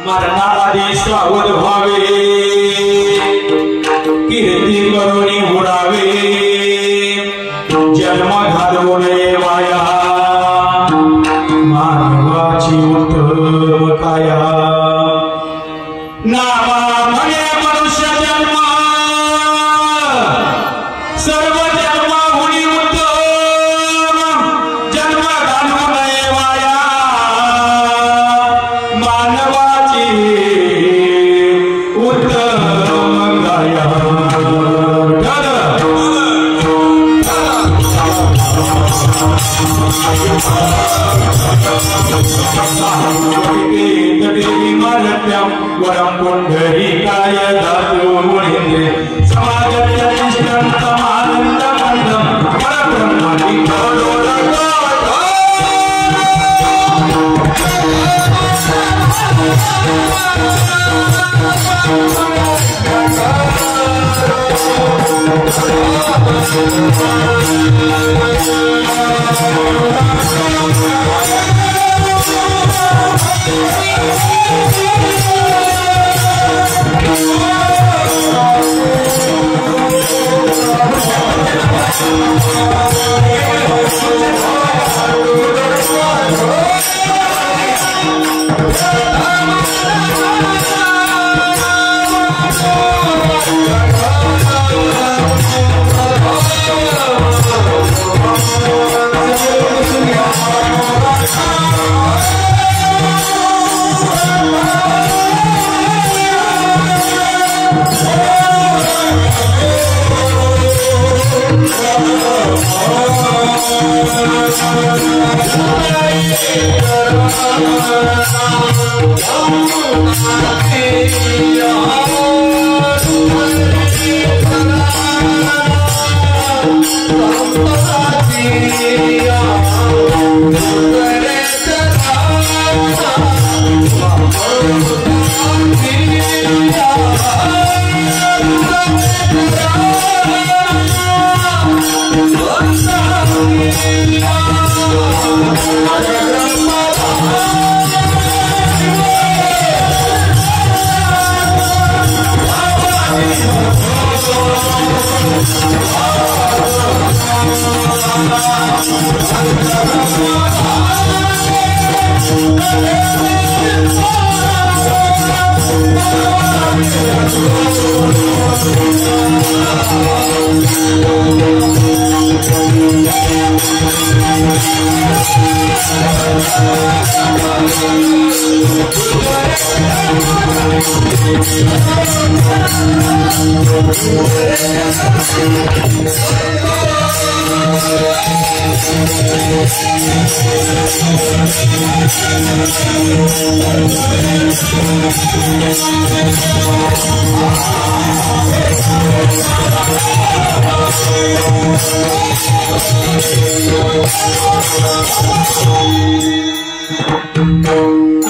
मरणाआधी सावध व्हावे, कीर्ती करुणी उडावे, जन्म घालवू नये वाया, मानवाची उत्तम काया. नामा म्हणे मनुष्य जन्म, सर्व जन्म हुनी उत्तम, जन्म घालवू नये वाया, मानवाची उत्तम काया. वरम पुंडरीकाय धातु मुनिंद्रे समागत्यनिष्ठन्तमानन्दकन्दं परब्रह्मणि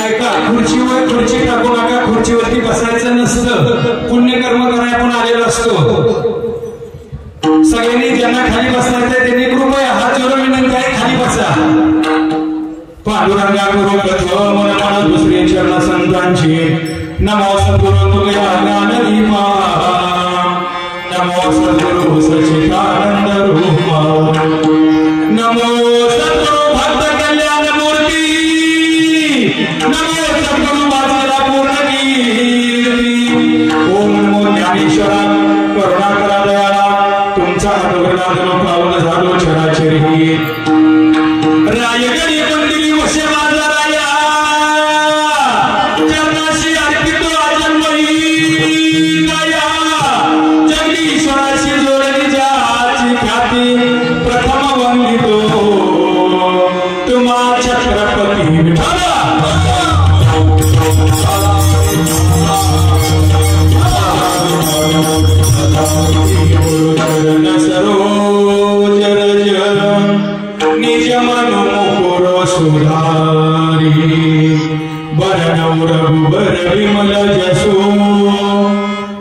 ऐका, खुर्ची टाकू नका. खुर्चीवरती बसायचं नसतं. पुण्यकर्म करायला आपण आलेलो असतो. सगळ्यांनी ज्यांना खाली बसायचं त्यांनी कृपया हात जोडून विनंती आहे, खाली बसा. पांडुरंगा गुरु प्रथम मन दुसरे चरण संतांची. नमो सद्गुरु तुझ्या ज्ञानदीपा. नमो सद्गुरु सच्चिदानंद रूपा. नमो सद्गुरु भक्त कल्याण मूर्ती. नमो सद्गुरु वाचला पूर्ण कीर्ती. ओम नमो ज्ञानेश्वरा करुणा करा दयाला. तुमचा अनुग्रह पावन झालो चराचरी. रायगडी मंदिरी वशे माझा राया. चरणाशी अर्पितो आजन्मही दया. जगदीश्वराशी जोडली जाची ख्याती. प्रथम वंदितो तुम्हा छत्रपती विठ्ठल. सरोज रज निज मन मुकुर सुधारी. बरनौ रघुबर विमल जसो.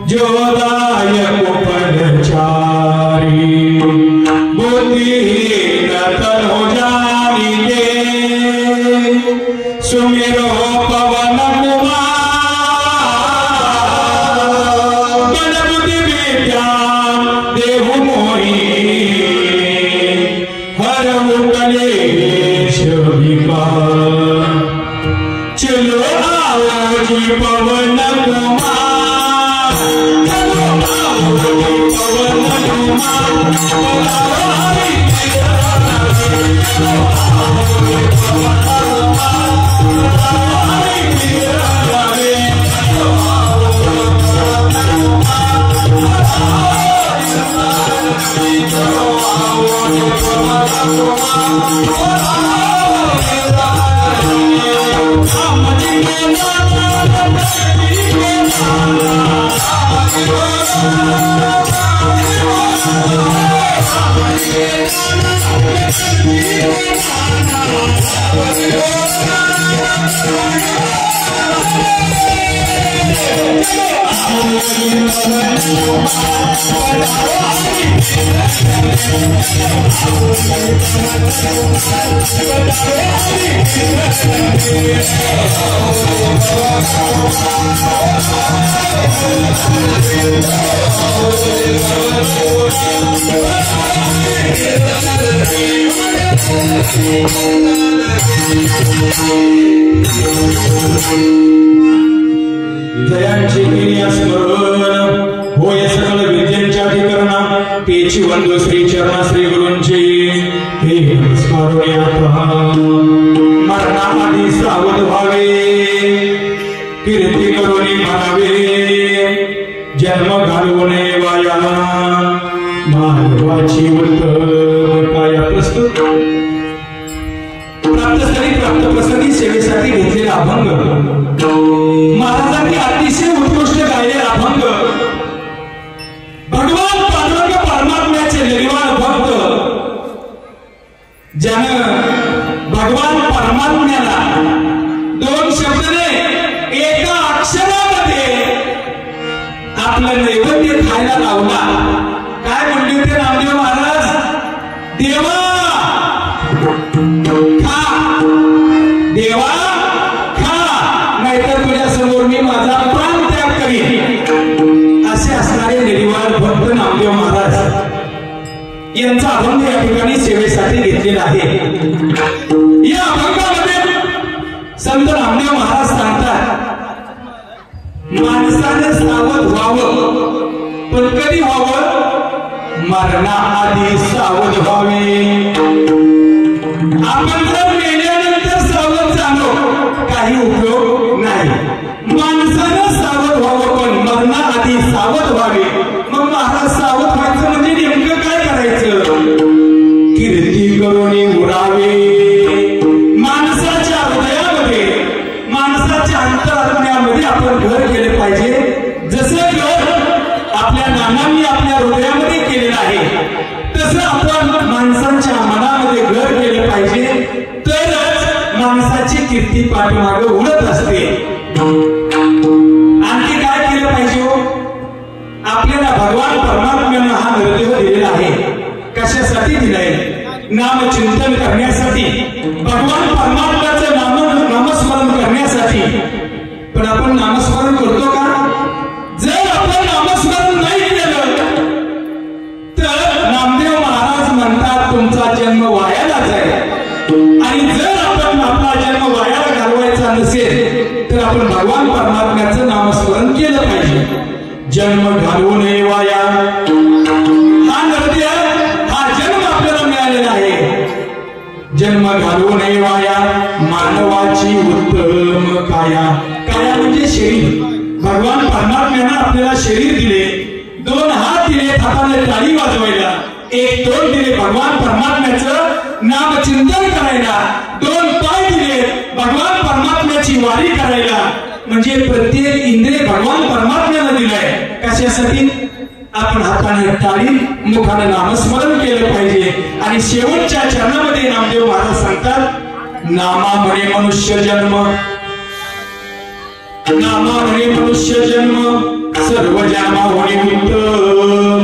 जोदायक पदचारी. बुद्धिहीन तनु जानिके. सुमिरो पवन कुमार. चलो आओ जी पवन कुमार. चलो आओ जी पवन कुमार. जयांची केली स्मरण होय सकल विद्यांच्या ठिकाणा. तेची वंदो श्री चरणा श्री गुरूंची. हे मरणाआधी सावध व्हावे. कीर्ती करुणी म्हणावे. जन्म घालवणे वाया. मानवाची उत्तम काया प्रस्तुत. प्राप्तप्रसंगी सेवेसाठी घेतलेला अभंग. महाराजांनी अतिशय उत्कृष्ट गायलेला अभंग. भगवान पांडुरंग परमात्म्याचे निर्वाण भक्त. ज्यानं भगवान परमात्म्याला दोन शब्दाने एका अक्षरामध्ये आपलं नैवेद्य खायला लावला. काय म्हणले होते नामदेव महाराज? देवा खा. त्यांचा अभंग या ठिकाणी सेवेसाठी घेतलेला आहे। या अभंगामध्ये संत नामदेव महाराज सांगतात, माणसाने सावध व्हावं, पण कधी व्हावं? मरणाआधी सावध व्हावे। आपण जर मेल्यानंतर सावध झालो काही उपयोग नाही। माणसानं सावध व्हावं पण मरणाआधी सावध व्हावे। मग महाराज सावध व्हायचं म्हणजे नेमकं काय करायचं? कीर्ती करून उरावे। माणसाच्या हृदयामध्ये, माणसाच्या अंतरात्म्यामध्ये आपण घर केले पाहिजे। जसं घर आपल्या नानांनी आपल्या हृदयामध्ये केलेलं आहे तसं आपण माणसांच्या मनामध्ये घर केलं पाहिजे, तरच माणसाची कीर्ती पाठीमागे उडत असते। आणखी काय केलं पाहिजे? आपल्याला भगवान परमात्म्यानं हा नरदेह दिलेला आहे। कशासाठी दिलाय? नामचिंतन करण्यासाठी, भगवान परमात्म्याचं नामस्मरण करण्यासाठी। पण आपण नामस्मरण करतो का? जर आपण नामस्मरण नाही केलं तर नामदेव महाराज म्हणतात तुमचा जन्म वायाला जाईल। आणि जर आपण आपला जन्म वायाला घालवायचा नसेल तर आपण भगवान परमात्म्याचं नामस्मरण केलं पाहिजे। जन्म घालवू नये वाया, हा नरदेह, हा जन्म आपल्याला मिळालेला आहे। जन्म घालवू नये वाया, मानवाची उत्तम काया। काया म्हणजे शरीर। भगवान परमात्म्यानं आपल्याला शरीर दिले, 2 हात दिले हाताने टाळी वाजवायला, 1 तोंड दिले भगवान परमात्म्याचं नामचिंतन करायला, 2 पाय दिले भगवान परमात्म्याची वारी करायला। म्हणजे प्रत्येक इंद्रिय भगवान परमात्म्यानं दिलंय। कशासाठी? आपण हाताने टाळी, मुखाने नामस्मरण केलं पाहिजे। आणि शेवटच्या चरणामध्ये नामदेव महाराज सांगतात, नामा म्हणे मनुष्य जन्म, नामा म्हणे मनुष्य जन्म, सर्व जन्मा होणे उत्तम।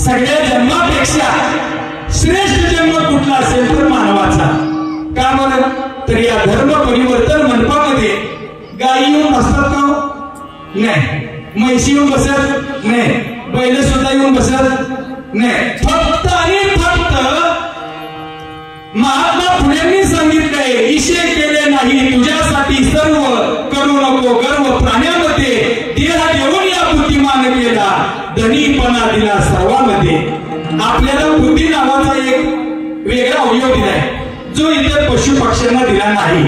सगळ्या जन्मापेक्षा श्रेष्ठ जन्म कुठला असेल तर मानवाचा। का बरं? तर या धर्म परिवर्तन मंडपामध्ये गायी येऊन बसतात का? नाही। म्हैशी येऊन बसत नाही, बैल सुद्धा येऊन बसत नाही। फक्त आणि फक्त महात्मा फुलेंनी सांगितलंय, ईशे केले नाही तुझ्यासाठी सर्व, करू नको गर्व प्राण्यामध्ये, देह देऊन या बुद्धिमान केला, धनीपणा दिला सर्वांमध्ये। आपल्याला बुद्धी नावाचा एक वेगळा अवयव दिलाय जो इतर पशु पक्ष्यांना दिला नाही।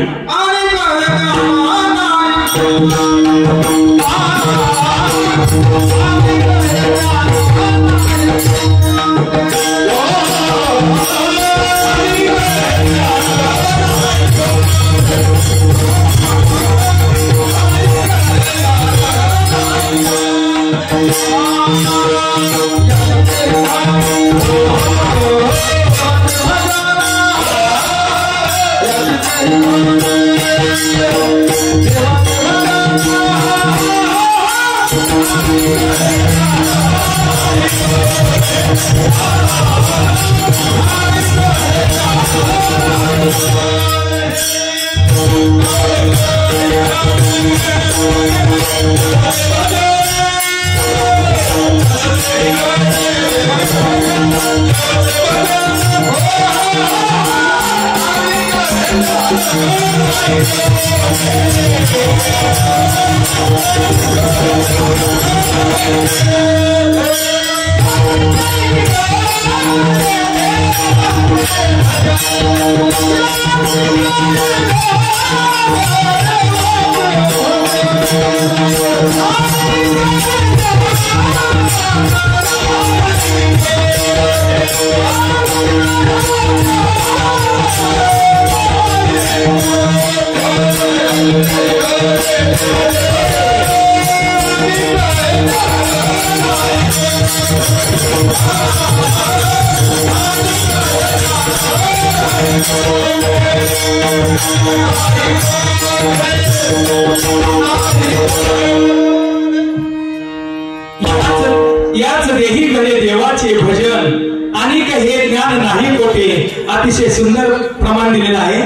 याच देही गळे देवाचे भजन आणि हे ज्ञान नाही कोठे, अतिशय सुंदर प्रमाण दिलेलं आहे।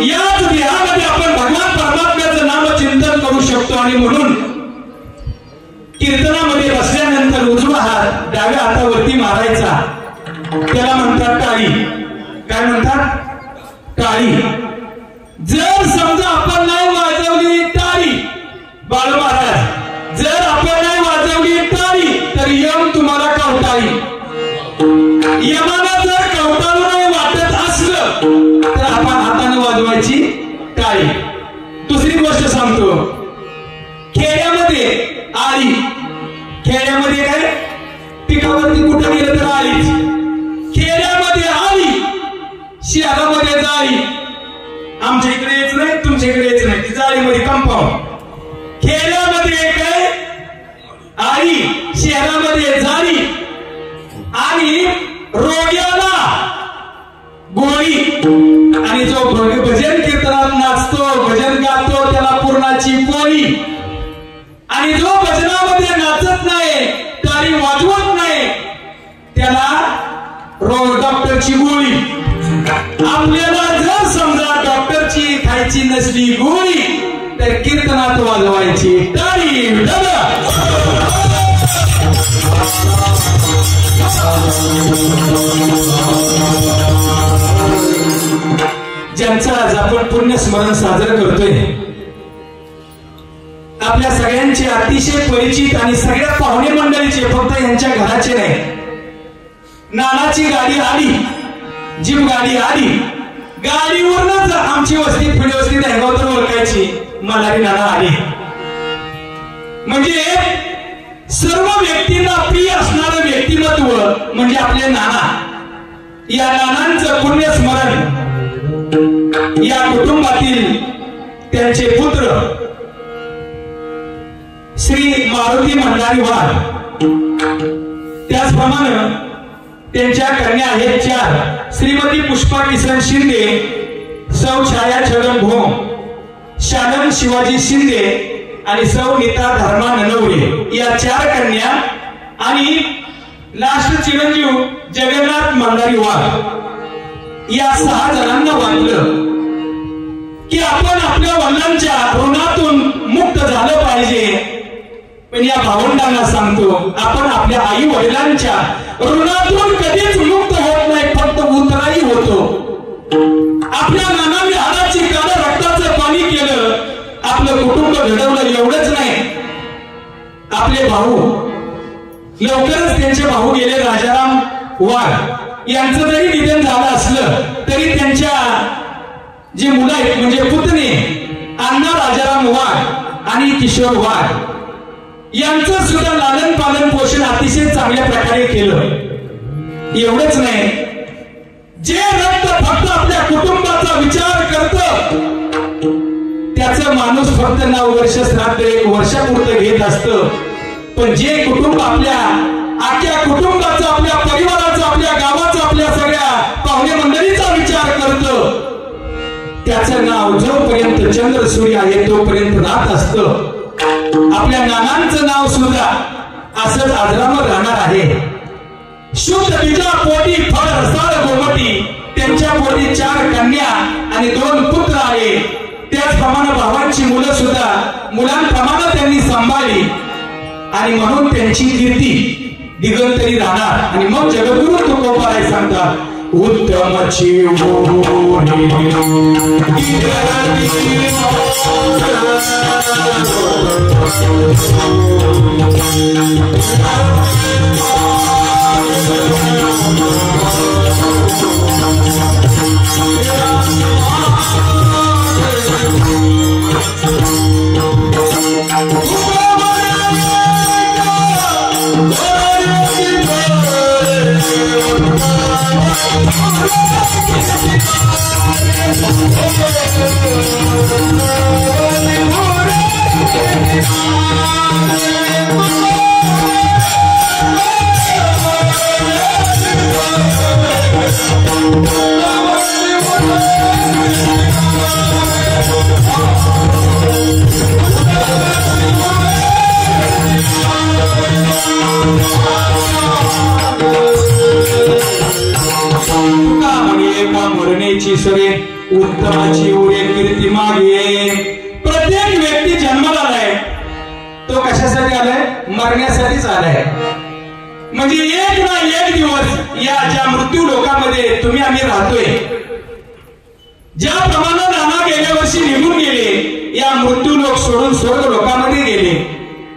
याच देहामध्ये आपण भगवान परमात्म्याचं नाम चिंतन करू शकतो आणि म्हणून कीर्तनामध्ये बसल्यानंतर उजवा हात डाव्या हातावरती मारायचा त्याला म्हणतात टाळी. काय म्हणतात? टाळी. जर समजा आपण नाही वाजवली टाळी, बाळू महाराज, जर आपण नाही वाजवली टाळी तर यम तुम्हाला कवटाळी. यमाला जर कवटाळू नाही वाटत असलं तर आपण हाताने वाजवायची टाळी. दुसरी गोष्ट सांगतो, खेड्यामध्ये आळी. खेड्यामध्ये काय? पिकावरती कुठं गेलं तर आळीच. खेड्यामध्ये आळी, शहरामध्ये जाळी. आमच्या इकडे येत नाही, तुमच्या इकडे येत नाही, ती जाळीमध्ये कंपाऊंड. खेड्यामध्ये काय? आळी, शहरामध्ये जाळी. आणि रोग्याला गोळी. आणि जो भजन कीर्तनात नाचतो, भजन गातो, त्याला पूर्णाची पोळी. आणि जो भजनामध्ये नाचत नाही, टाळी वाजवत नाही, त्याला डॉक्टरची गोळी. आपल्याला जर समजा डॉक्टरची खायची नसली गोळी तर कीर्तनात वाजवायची टाळी. ज्यांचं आज आपण पुण्य स्मरण साजरं करतोय, आपल्या सगळ्यांचे अतिशय परिचित आणि सगळ्या पाहुणे मंडळीचे, फक्त यांच्या घराचे नाही. नानाची गाडी आली, जीप गाडी आली, गाडीवरच आमची वस्ती पुढे वस्ती दहगावतर ओळखायची, मल्हारी नाना आली. म्हणजे सर्व व्यक्तींना प्रिय असणारं व्यक्तिमत्व म्हणजे आपले नाना. या नानांचं पुण्य स्मरण या कुटुंबातील त्यांचे पुत्र श्री मारुती मंडारी वाघ, त्याचप्रमाणे त्यांच्या कन्या आहेत 4. श्रीमती पुष्पा किसन शिंदे, सौ छाया छगन भोम, शालन शिवाजी शिंदे आणि सौ नीता धर्मा ननवरे, या 4 कन्या. आणि लास्ट चिरंजीव जगन्नाथ मंडारी वाघ. या 6 जणांना वाटलं की आपण आपल्या वडिलांच्या ऋणातून मुक्त झालं पाहिजे. पण या भावंडांना सांगतो, आपण आपल्या आई वडिलांच्या ऋणातून कधीच मुक्त होत नाही, फक्त उतराई होतो. आपल्या नानाने हाडाची काळं रक्ताचं पाणी केलं, आपलं कुटुंब घडवलं, एवढंच नाही. आपले भाऊ, लवकरच त्यांचे भाऊ गेले राजाराम वाघ. यांचं जरी निधन झालं असलं तरी त्यांच्या जी मुलं आहेत म्हणजे पुतणे अण्णा राजाराम वाघ आणि किशोर वाघ, यांचं सुद्धा लालन पालन पोषण अतिशय चांगल्या प्रकारे केलं. एवढंच नाही, जे रक्त फक्त आपल्या कुटुंबाचा विचार करतं त्याचं माणूस फक्त 9 वर्ष श्राद्ध 1 वर्षापुरतं घेत असतं. पण जे कुटुंब आपल्या आख्या कुटुंबाचा, आपल्या परिवाराचा, आपल्या गावाचा, आपल्या सगळ्या पाहुणे मंडळीचा विचार करतं, त्याचं नाव जोपर्यंत चंद्र सूर्य आहे तोपर्यंत राहत असतं. आपल्या नानांचं नाव सुद्धा असंच आजरामर राहणार आहे. शुद्ध बीजा पोटी फळ रसाळ गोमटी, त्यांच्या पोटी 4 कन्या आणि 2 पुत्र आले. त्याचप्रमाणे भावांची मुलं सुद्धा मुलांप्रमाणे त्यांनी सांभाळली आणि म्हणून त्यांची कीर्ती दिगंतरी राहणार. आणि मग जगद्गुरु तुकोबाराय सांगतात, उत्तमची सरे उत्तमाची उडे कीर्ती मागे. प्रत्येक व्यक्ती जन्माला आलाय तो कशासाठी आलाय? मरण्यासाठीच आलाय. म्हणजे एक ना एक दिवस या ज्या मृत्यू लोकांमध्ये तुम्ही आम्ही राहतोय, ज्याप्रमाणे नाना गेल्या वर्षी निघून गेले, या मृत्यू लोक सोडून स्वर्ग लोकांमध्ये गेले.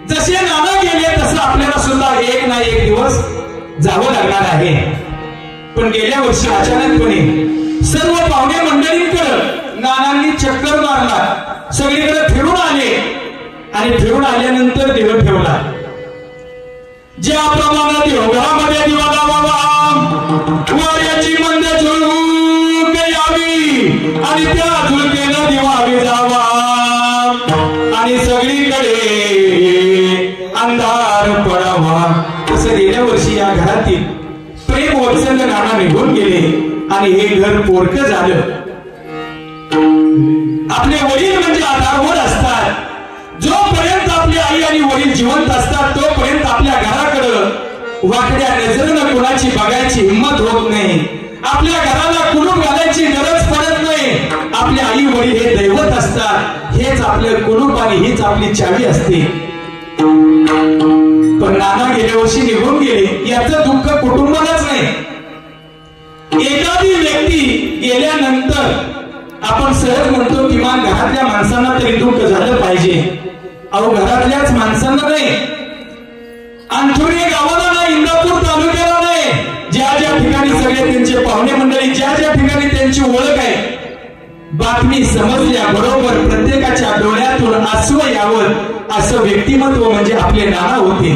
जसे नाना गेले तसं आपल्याला सुद्धा एक ना एक दिवस जावं लागणार आहे. पण गेल्या वर्षी अचानकपणे सर्व पाहुणे मंडळींकडे नानांनी चक्कर मारला, सगळीकडे फिरून आले आणि फिरून आल्यानंतर देव ठेवला. ज्याप्रमाणे देवघरामध्ये दिवा लावावा, वाऱ्याची मंद झुळूक यावी आणि त्या झुळकेनं दिवा विजावा आणि सगळीकडे अंधार पडावा. तसं गेल्या वर्षी या घरातील प्रेम वत्सल नाना निघून गेले आणि हे घर पोरकं झालं. आपले वडील म्हणजे आधारभूत असतात. जोपर्यंत आपली आई आणि वडील जिवंत असतात तोपर्यंत आपल्या घराकडं वाकड्या नजरेनं कोणाची बघायची हिंमत होत नाही. आपल्या घराला कुलूप घालायची गरज पडत नाही. आपले आई वडील हे दैवत असतात. हेच आपलं कुलूप आणि हीच आपली चावी असते. पण नाना गेल्या वर्षी निघून गेले याचं दुःख कुटुंबालाच नाही. एखादी व्यक्ती गेल्यानंतर आपण सहज म्हणतो किमान घरातल्या माणसांना तरी दुःख झालं पाहिजे. अहो घरातल्याच माणसांना नाही, अंथुरी गावाला नाही, इंदापूर तालुक्याला नाही, ज्या ज्या ठिकाणी सगळे त्यांचे पाहुणे मंडळी, ज्या ज्या ठिकाणी त्यांची ओळख आहे, बातमी समजल्या बरोबर प्रत्येकाच्या डोळ्यातून आसू यावं असं व्यक्तिमत्व म्हणजे आपले नाना होते.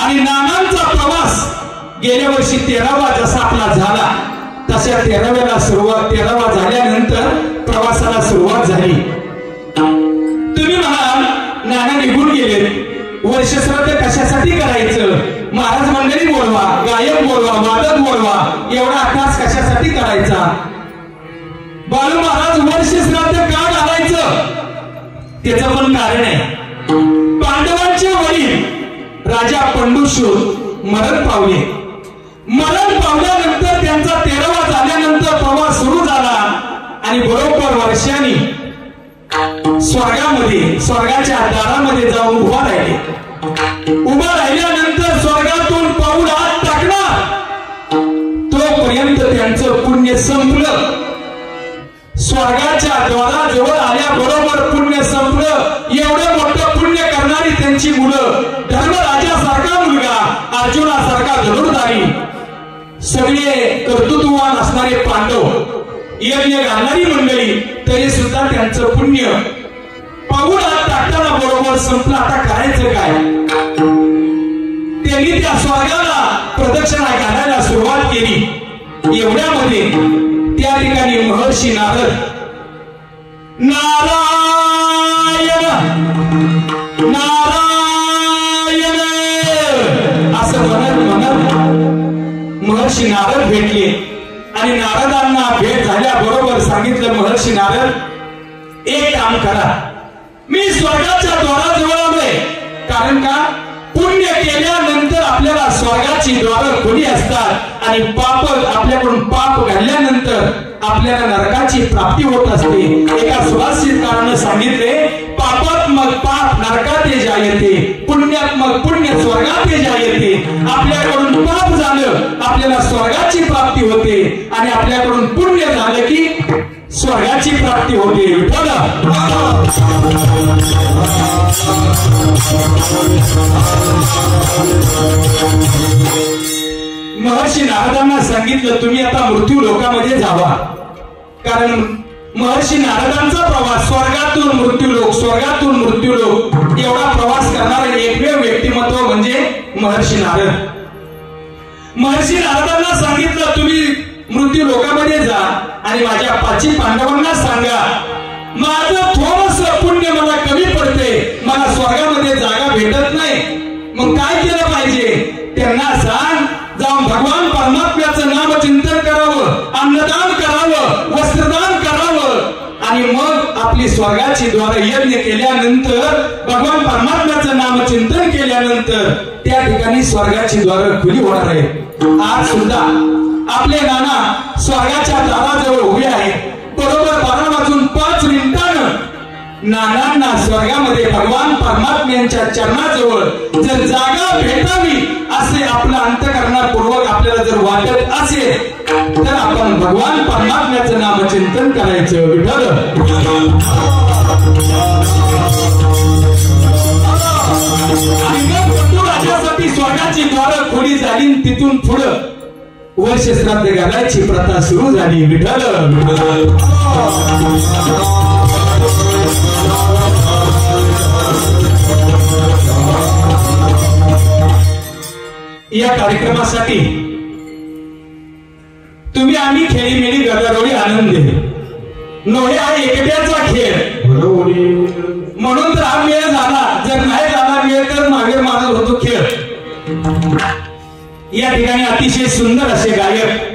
आणि नानांचा प्रवास गेल्या वर्षी 13वा जसा आपला झाला तशा 13वा झाल्यानंतर प्रवासाला सुरुवात झाली. तुम्ही म्हणाल नाना निघून गेले, वर्ष श्राद्ध कशासाठी करायचं, महाराज मंडळी बोलवा, गायक बोलवा, वादक बोलवा, एवढा अभ्यास कशासाठी करायचा. बालू महाराज वर्ष श्राद्ध का घालायचं त्याचं पण कारण आहे. पांडवांचे वडील राजा पंडुशूर मरण पावले. मरण पावल्यानंतर त्यांचा 13वा झाल्यानंतर प्रवास सुरू झाला आणि बरोबर वर्षांनी स्वर्गाच्या दारामध्ये जाऊन उभा राहिले. उभा राहिल्यानंतर स्वर्गातून पाऊल आत टाकणार तोपर्यंत त्यांचं पुण्य संपलं. स्वर्गाच्या द्वाराजवळ आल्याबरोबर पुण्य संपलं. एवढं मोठं पुण्य करणारी त्यांची मुलं, धर्मराजासारखा मुलगा, अर्जुनासारखा धनुर्धारी, सगळे कर्तृत्ववान असणारे पांडव, यज्ञ घालणारी मंडळी, तरी सुद्धा त्यांचं पुण्य पाऊल आत टाकताना बरोबर संपलं. आता करायचं काय. त्यांनी त्या स्वर्गाला प्रदक्षिणा घालायला सुरुवात केली. एवढ्यामध्ये त्या ठिकाणी महर्षी नारद नारायण नारायण असं म्हणत महर्षी नारद भेटले आणि नारदांना भेट झाल्याबरोबर सांगितलं, महर्षी नारद एक काम करा, मी स्वर्गाच्या द्वाराजवळ आलोय. कारण का पुण्य केल्यानंतर आपल्याला स्वर्गाची द्वार खुली असतात आणि पाप आपल्याकडून पाप घडल्यानंतर आपल्याला नरकाची प्राप्ती होत असते. एका सुभाषितकारानं सांगितले, पापात्मक पाप नरकात जायते, पुण्यात्मक पुण्य स्वर्गात जायते. आपल्याकडून पाप झालं आपल्याला स्वर्गाची प्राप्ती होते आणि आपल्याकडून पुण्य झालं की स्वर्गाची प्राप्ती होते. विठ्ठल महर्षी नारदांना सांगितलं, तुम्ही आता मृत्यू लोकामध्ये जावा. कारण महर्षी नारदांचा प्रवास स्वर्गातून मृत्यूलोक, स्वर्गातून मृत्यूलोक एवढा प्रवास करणारे एकमेव व्यक्तिमत्व म्हणजे महर्षी नारद. महर्षी नारदांना सांगितलं, तुम्ही मृत्यू लोकामध्ये जा आणि माझ्या 5 पांडवांना सांगा, माझं थोडस पुण्य मला कमी पडते, मला स्वर्गामध्ये जागा भेटत नाही. मग काय केलं पाहिजे त्यांना सांग, जाऊन भगवान परमात्म्याचं नाम चिंतन करावं, अन्नदान करावं, वस्त्रदान करावं आणि मग आपली स्वर्गाची द्वार यज्ञ केल्यानंतर, भगवान परमात्म्याचं नाम चिंतन केल्यानंतर त्या ठिकाणी स्वर्गाची द्वार खुली होणार आहे. आज सुद्धा आपले नाना स्वर्गाच्या दाराजवळ उभे आहेत. बरोबर 12 वाजून 5 मिनिटानं नानांना स्वर्गामध्ये भगवान परमात्म्यांच्या चरणाजवळ जर जागा भेटावी असे आपलं अंतःकरणापूर्वक आपल्याला जर वाटत असेल तर आपण भगवान परमात्म्याचं नामचिंतन करायचं. विठ्ठल आणि मग पटुराजासाठी स्वर्गाची द्वारं खुली झाली. तिथून पुढं वर्ष श्राद्ध घालायची प्रथा सुरू झाली. विठ्ठल या कार्यक्रमासाठी तुम्ही आम्ही खेळीमेळी गदारोळी आनंद नोहे हा एकट्याचा खेळ म्हणून तर हा मेळ झाला. जर नाही झाला मेळ तर मागे मारत होतो खेळ. या ठिकाणी अतिशय सुंदर असे गायक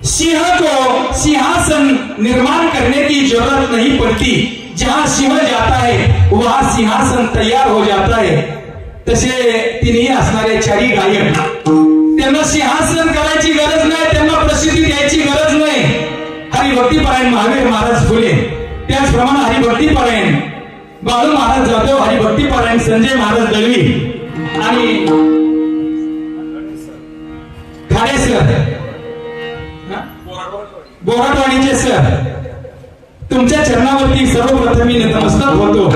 सिंह को सिंहासन निर्माण करने की जरूरत नहीं पड़ती, जहां सिंह जाता है वहां सिंहासन तैयार हो जाता है. तसे तिन्ही असणारे चारी गायक त्यांना सिंहासन करायची गरज नाही, त्यांना प्रसिद्धी द्यायची गरज नाही. हरिभक्तीपरायण महावीर महाराज फुले, त्याचप्रमाणे हरिभक्तीपरायण बाळू महाराज जाधव, हरिभक्तीपरायण संजय महाराज दळवी आणि खाडे सर, बोराटवाडीचे सर, तुमच्या चरणावरती सर्वप्रथम मी नतमस्तक होतो.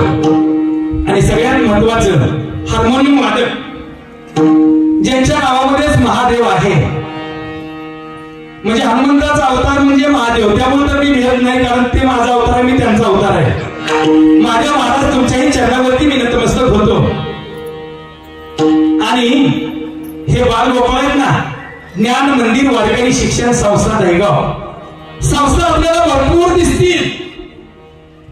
आणि सगळ्यात महत्वाचं हार्मोनियम वादक ज्यांच्या नावामध्येच महादेव आहे, म्हणजे हनुमंताचा अवतार म्हणजे महादेव, त्यामुळे तर मी भेद नाही, कारण ते माझा अवतार मी त्यांचा अवतार आहे. माझ्या महाराज तुमच्याही चरणावरती मी नतमस्तक होतो. आणि हे बालगोपाळ आहेत ना, ज्ञान मंदिर वारकरी शिक्षण संस्था दहेगाव, संस्था आपल्याला भरपूर दिसतील,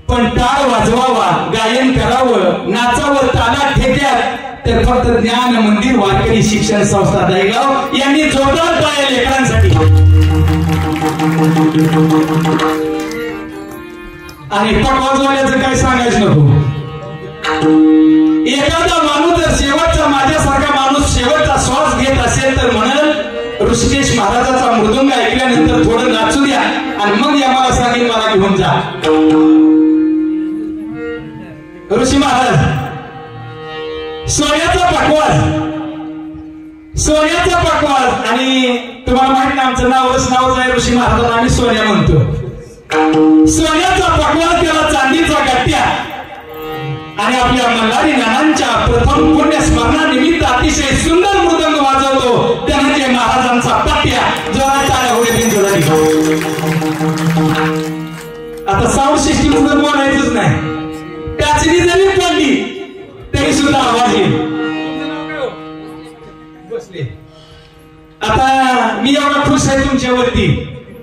पण टाळ वाजवावा, गायन करावं, नाचावं तालात ठेक्यात तर फक्त ज्ञान मंदिर वारकरी शिक्षण संस्था दहेगाव यांनी जोरदार टाळ्या लेकरांसाठी. आणि पट वाजवण्याचं काय सांगायचं नको. एखादा माणूस जर शेवटचा, माझ्यासारखा माणूस शेवटचा श्वास घेत असेल तर म्हणल ऋषिकेश महाराजाचा मृदुंग ऐकल्यानंतर थोडं नाचू द्या आणि मग या मला सांगेल मला घेऊन जा. ऋषी महाराज सोन्याचा पकवाज, सोन्याचा पकवाज. आणि तुम्हाला माहित ना आमचं नावच आहे ऋषी महाराजांना आम्ही सोन्या म्हणतो. सोन्याचा पकवाज, त्याला चांदीचा गट्ट्या. आणि आपल्या मल्हारी नानांच्या प्रथम पुण्य स्मरणानिमित्त अतिशय सुंदर मृदंग वाजवतो त्या म्हणजे महाराजांचा पट्ट्या. जोरात टाळ्या होईल जोरात. आता साऊंड सिस्टीम बोलायचंच नाही, टाचणी जरी पडली तरी सुद्धा आवाज येईल. आता मी एवढा खुश आहे तुमच्यावरती.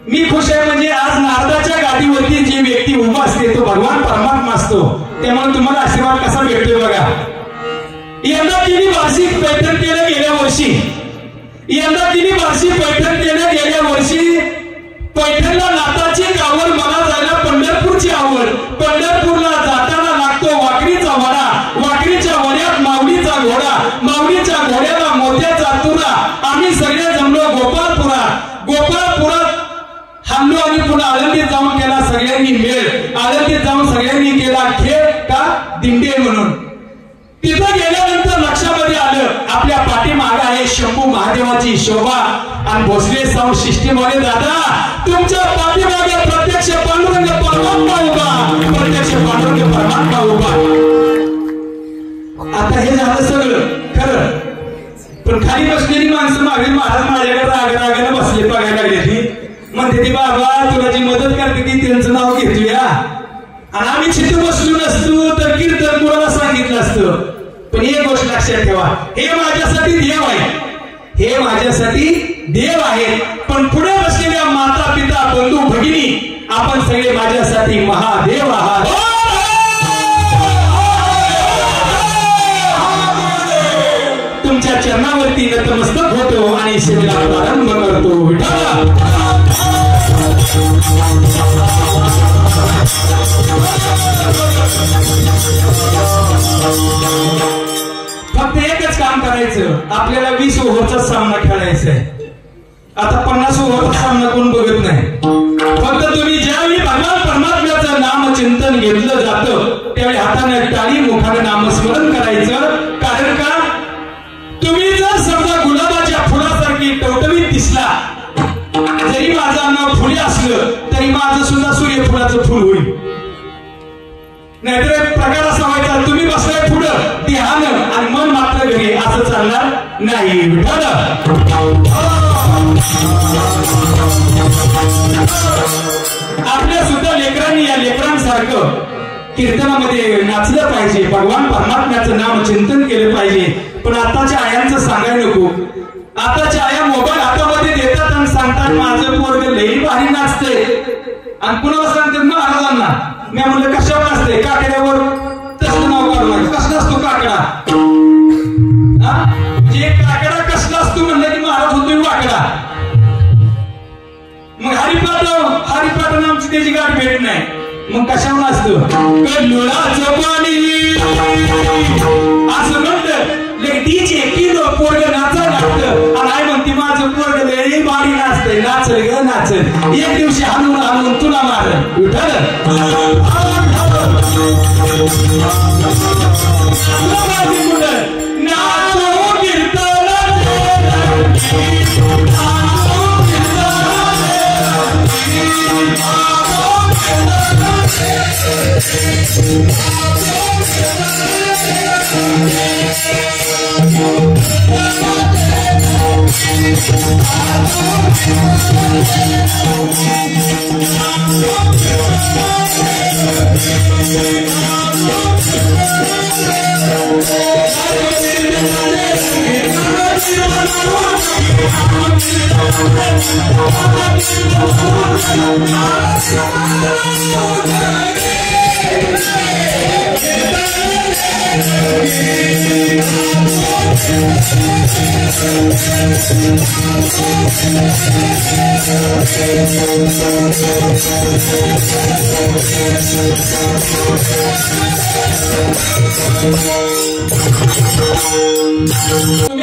मी खुश आहे म्हणजे आज नारदाच्या गादीवरती जी व्यक्ती उभा असते तो भगवान परमात्मा असतो. त्यामुळे तुम्हाला आशीर्वाद कसा भेटतोय बघा. यंदा तिने वार्षिक पैठण केलं गेल्या वर्षी, यंदा तिने वार्षिक पैठण केलं गेल्या वर्षी. पैठणला नाताची आवड, मला जायला पंढरपूरची आवड. पंढरपूरला जाताना लागतो वाकडीचा वडा, वाकडीच्या वड्यात माऊलीचा घोडा, माऊलीच्या घोड्याला मोत्याचा तुरा. आम्ही सगळे जमलो गोपाळपुरात, गोपाळपुरात थांबलो आणि पुन्हा आळंदीत जाऊन केला सगळ्यांनी मेळ. आळंदीत जाऊन सगळ्यांनी केला खेळ का दिंडे म्हणून. तिथं गेल्यानंतर लक्षामध्ये आलं आपल्या पाठीमागे आहे शंभू महादेवाची शोभा. आणि भोसले साऊंड सिस्टीम वाले दादा तुमच्या पाठीमागे प्रत्यक्ष पांडुरंग परमात्मा उभा, प्रत्यक्ष पांडुरंग परमात्मा उभा. आता हे झालं सगळं खरं, पण खाली बसलेली माणसं मागे महाराज माझ्याकडे रागानं बसले बघायला लागली ती. म्हणते ती बाबा तुला जी मदत करते ती त्यांचं नाव घेतोया. आणि आम्ही चित्र बसलो नसतो तर कीर्तन कोणाला सांगितलं असतं. पण एक गोष्ट लक्षात ठेवा, हे माझ्यासाठी देव आहे, हे माझ्यासाठी देव आहे. पण पुढे बसलेल्या माता पिता बंधू भगिनी आपण सगळे माझ्यासाठी महादेव आहात. तुमच्या चरणावरती नतमस्तक होतो आणि सेवेला प्रारंभ करतो. फक्त एकच काम करायचं, आपल्याला 20 ओव्हरचा सामना खेळायचा आहे. आता 50 ओव्हरचा सामना कोण बघत नाही. फक्त तुम्ही ज्यावेळी भगवान परमात्म्याचं नाम चिंतन असलं तरी माझं सुद्धा सूर्यफुलाचं फुल होईल. नाहीतर प्रकार असा व्हायचा तुम्ही बसलाय पुढं ध्यान आणि मन मात्र घरी, असं चालणार नाही. आपल्या सुद्धा लेकरांनी या लेकरांसारखं कीर्तनामध्ये नाचलं पाहिजे, भगवान परमात्म्याचं नाम चिंतन केलं पाहिजे. पण आताच्या आयांचं सांगायला नको. आताच्या आया मोबाईल हातामध्ये देतात आणि सांगतात माझं पोरग लई भारी नाचतंय. आणि कुणाला सांगतात महाराजांना. मी म्हणलं कशावर नाचते? काकड्यावर. तसं नाव काढलं. कसला असतो काकडा? जे काकडा कसला असतो म्हणलं की महाराज होतोय वाकडा. मग हरिपाठ नामची त्याची गाठ भेट नाही. मग कशावर नाचतो? कल्लोळाचं पाणी असं म्हणलं डीजे किलो पोरग नाचायला लागतं. आणि आई म्हणते माझं पोरग लई भारी नाचतंय. नाचल ग नाचल. एक दिवशी हाणून हाणून तुला मारल. उठल नाचो कीर्तन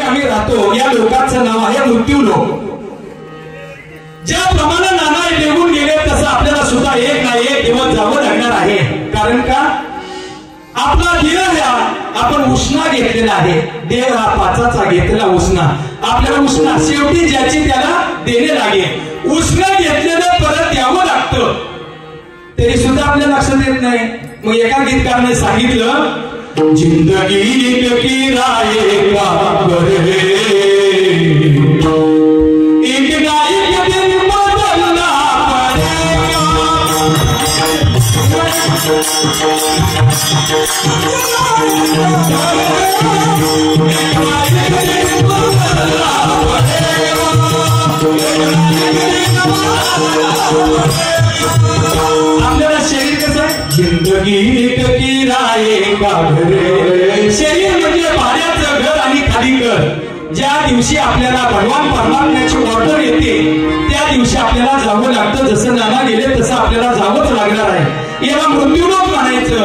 आम्ही राहतो या लोकांचं नाव आहे मृत्यू लोक. ज्याप्रमाणे नाना निघून गेले तसं आपल्याला सुद्धा एक ना एक दिवस जावं लागणार आहे. कारण का आपला देह हा आपण उष्णा घेतलेला आहे. देह हा पाचाचा घेतलेला उष्णा. आपल्याला उष्णा शेवटी ज्याची त्याला देणे लागेल. उष्ण घेतलेलं परत द्यावं लागतं. तरी सुद्धा आपल्या लक्षात येत नाही. मग एका गीतकाराने सांगितलं जिंदगी की रायेगा बरे एक ना एक दिन बदलना पड़ेगा. आपल्याला शरीर कसं आहे? जिंदगी की रायेगा बरे. शरीर म्हणजे भाड्याचं घर आणि खाली घर. ज्या दिवशी आपल्याला भगवान परमात्म्याची ऑर्डर येते त्या दिवशी आपल्याला जावं लागतं. जसं नाना गेले तसं आपल्याला जावंच लागणार आहे. याला मृत्यूलोक म्हणायचं.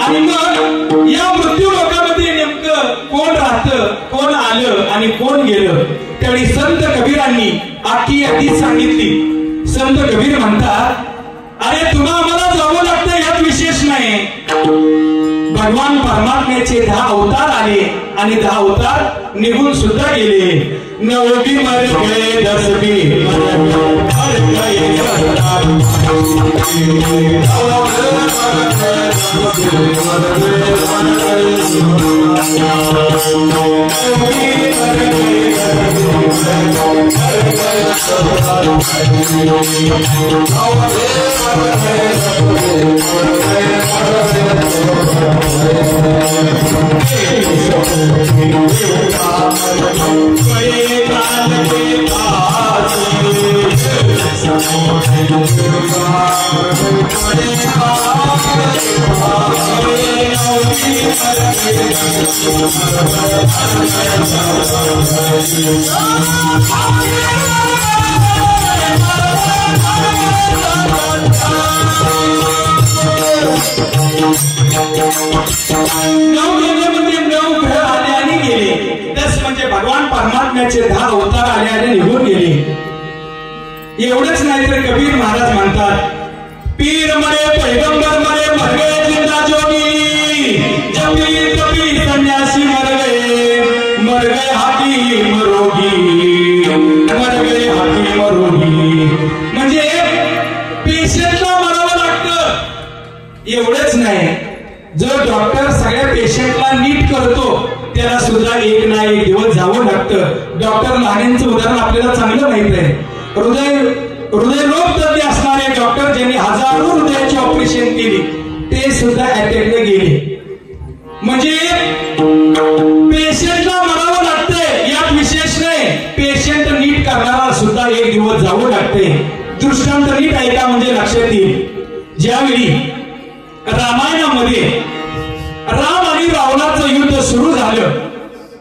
आणि मग या मृत्यू लोकांमध्ये नेमकं कोण राहतं, कोण आलं आणि कोण गेलं. त्यावेळी संत कबीरांनी आखी यादी सांगितली. संत कबीर म्हणतात अरे तुला आम्हाला जावं लागतं यात विशेष नाही. भगवान परमात्म्याचे 10 अवतार आले आणि 10 अवतार निघून सुद्धा गेले. 9 भी मर गए 10 भी मर गए. भगवान परमात्म्याचे 10 अवतार आले आणि निघून गेले. एवढंच नाही तर कबीर महाराज म्हणतात पीर मरे पैगंबर मरे मर गए जिंदा जोगी. जपी तपी सन्यासी मर गए हाकीम रोगी. मर गए हाकीम रोगी. म्हणजे एवढंच नाही, जो डॉक्टर सगळ्या पेशंटला नीट करतो त्याला सुद्धा एक ना एक दिवस जावं लागतं. डॉक्टर लहानेंचं उदाहरण आपल्याला चांगलं माहित आहे. हृदयरोग तज्ञ असणारे डॉक्टर ज्यांनी हजारो हृदयाची ऑपरेशन केली ते सुद्धा अटॅकने गेले. म्हणजे पेशंटला मरावं लागतंय यात विशेष नाही, पेशंट नीट करणारा सुद्धा एक दिवस जावं लागते. दृष्टांत नीट ऐका म्हणजे लक्षात येईल. ज्यावेळी रामायणामध्ये राम आणि रावणाचं युद्ध सुरू झालं,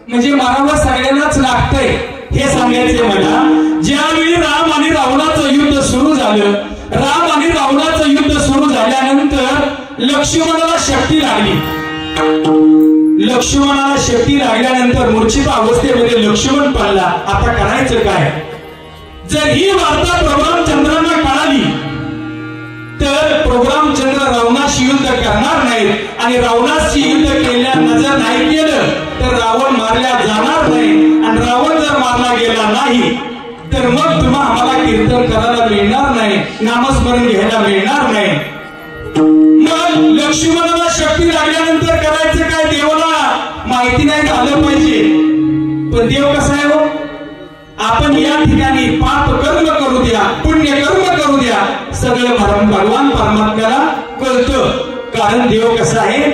म्हणजे मारावं सगळ्यांनाच लागतंय हे सांगायचे मला. ज्यावेळी राम आणि रावणाचं युद्ध सुरू झालं, राम आणि रावणाचं युद्ध सुरू झाल्यानंतर लक्ष्मणाला शक्ती लागली. लक्ष्मणाला शक्ती लागल्यानंतर मूर्छित अवस्थेमध्ये लक्ष्मण पडला. आता करायचं काय? जर ही वार्ता प्रभू रामचंद्रांना कळाली तर प्रभू रामचंद्र रावणाशी युद्ध करणार नाहीत आणि रावणाशी युद्ध केल्या नजर नाही केलं तर रावण मारल्या जाणार नाही. आणि रावण जर मारला गेला नाही तर मग तुम्हा आम्हाला कीर्तन करायला मिळणार नाही, नामस्मरण घ्यायला मिळणार नाही. मग लक्ष्मणाला शक्ती लागल्यानंतर करायचं काय? देवाला माहिती नाही झालं पाहिजे. पण देव कसा आहे हो? आपण या ठिकाणी पाप कर्म करू द्या, पुण्य कर्म करू द्या, सगळं भगवान परमात्म्याला कळतं. कारण देव कसा आहे?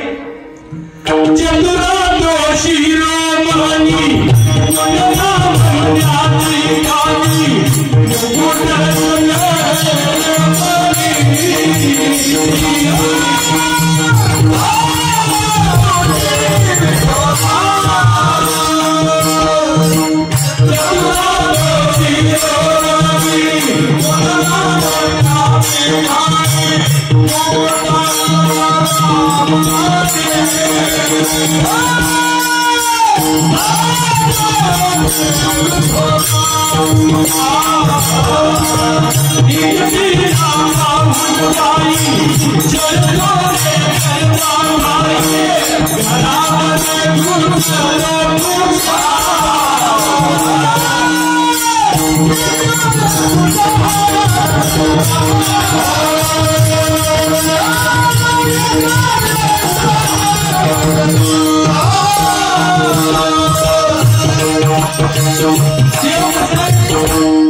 चतुरा दोषी रोमानी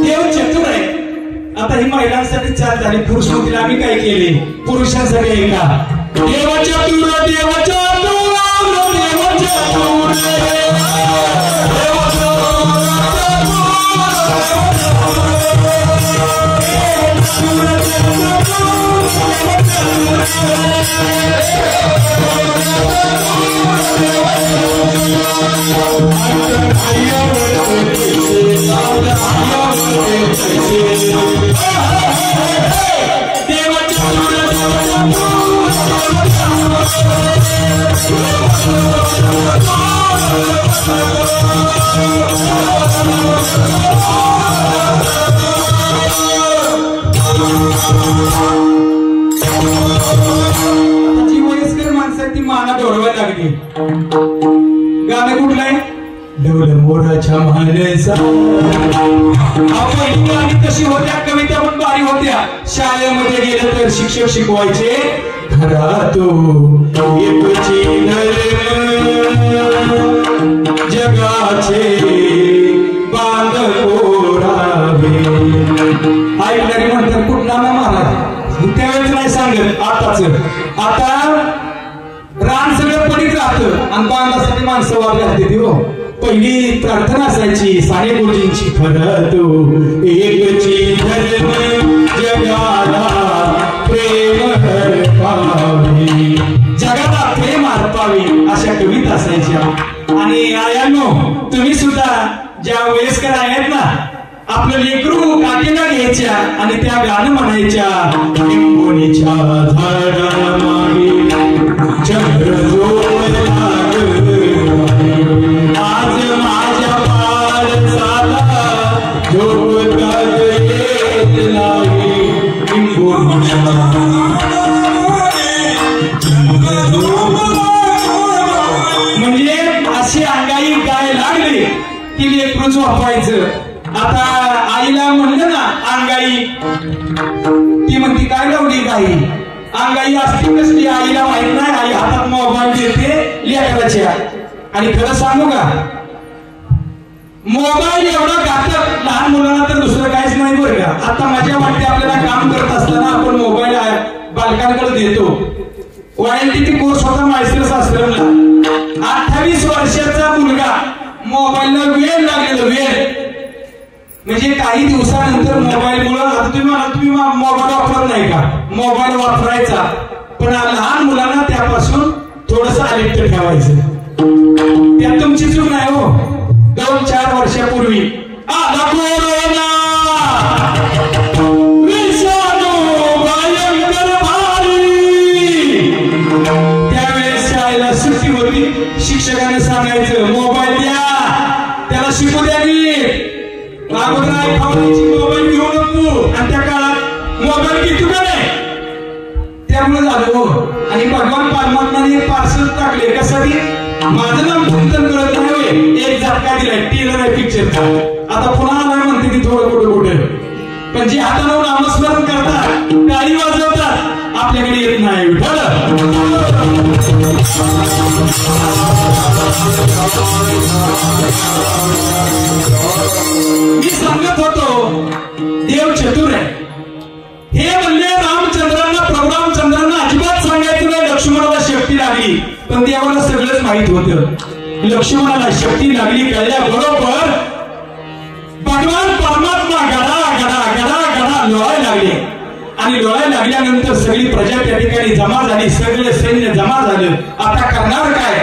देव चतुर आहे. आता ही महिलांसाठी चाल झाली, पुरुष म्हणतील आम्ही काय केले? पुरुषांसाठी आहे का? देव चतुर, देव चतुर, देव चतुर, जी वयस्कर माणसं ती माना डोळवायला लागली. गाणं कुठलं आहे? डोल मोराच्या मानेचा. पहिली गाणी कशी होत्या? कविता पण भारी होत्या. शाळेमध्ये गेलं तर शिक्षक शिकवायचे घरा तो एकची जगाचे बांध कोरावे. ऐकणारे म्हणतात कुठला ना महाराज, त्यावेळेस नाही सांगत. आता रान सगळं पडीत राहतं आणि बांधासाठी माणसं वारली असते. हो, पहिली प्रार्थना असायची साने गुरुजींची. खरं तो एकची धर्म जगाला प्रेम हरपावे, जगाला प्रेम हरपावे अशा कविता असायच्या. आणि आयांनो, तुम्ही सुद्धा ज्या वयस्कर आहेत ना, आपलं लेकरू काठीला घ्यायच्या आणि त्या गाणं म्हणायच्या. लिंबोणीच्या झाडामागे चंद्र आज माझ्या पारसाला झोपता येत नाही. म्हणजे अशी अंगाई गाय लागली की लेकरू झोपायचं. आता आईला म्हणलं ना अंगाई, ती म्हणती काय लावली गाई? अंगाई असते कसली आईला माहित नाही. आई हातात मोबाईल देते लेकराच्या. आणि खरं सांगू का, मोबाईल एवढा घातक लहान मुलांना तर दुसरं काहीच नाही बरं का. आता मजा वाटते आपल्याला काम करत असताना आपण मोबाईल बालकांकडे देतो. वायंटिटी कोर्स होता मायसरस आश्रमला. 28 वर्षाचा मुलगा मोबाईलला वेळ लागलेला वेळ. म्हणजे काही दिवसानंतर मोबाईलमुळे आता तुम्ही मोबाईल वापरत नाही का, मोबाईल वापरायचा पण लहान मुलांना त्यापासून थोडस अलिप्त ठेवायचं. त्यात तुमची चूक नाही हो. 2-4 वर्षापूर्वी आला कोरोना, विषाणू भयंकर भारी. त्यावेळेस शाळेला सुट्टी होती. शिक्षकाने सांगायचं मोबाईल द्या, त्याला शिकू द्या. अगोदर आई खावण्याची मोबाईल घेऊ नको. आणि त्या काळात मोबाईल घेतो का नाही त्यामुळे झालं हो. आणि भगवान परमात्माने एक पार्सल टाकले कशासाठी, माझं नाम चिंतन करत नाही. एक झटका दिलाय टीलर आहे पिक्चरचा. आता पुन्हा आलाय म्हणते ती थोडं कुठं पण जे हातानं नामस्मरण करतात, टाळी वाजवतात, आपल्याकडे येत नाही. मी सांगत होतो देव चतुर आहे. हे म्हणले रामचंद्रांना, प्रभू रामचंद्रांना अजिबात सांगायचं नाही लक्ष्मणाला शक्ती लागली. पण देवाला सगळंच माहित होतं. लक्ष्मणाला शक्ती लागली कळल्याबरोबर भगवान परमात्मा गडा गडा गडा गडा लोळायला लागले. आणि लोळायला लागल्यानंतर सगळी प्रजा त्या ठिकाणी जमा झाली. सगळे सैन्य जमा झालं. आता करणार काय,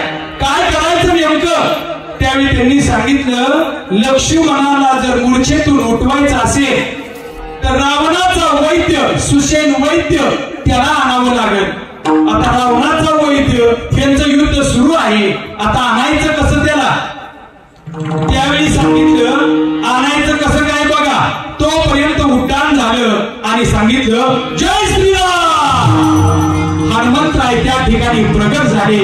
काय करायचं नेमकं. त्यावेळी त्यांनी सांगितलं लक्ष्मणाला जर मूर्छेतून उठवायचं असेल तर रावणाचा वैद्य सुषेण वैद्य त्याला आणावं लागेल. आता रावणाचा वैद्य त्यांचं युद्ध सुरू आहे. आता आणायचं कसं त्याला. त्यावेळी सांगितलं आणायचं कसं काय बघा. तोपर्यंत उड्डाण झालं आणि सांगितलं जय श्रीराम. हनुमंतराय त्या ठिकाणी प्रगट झाले.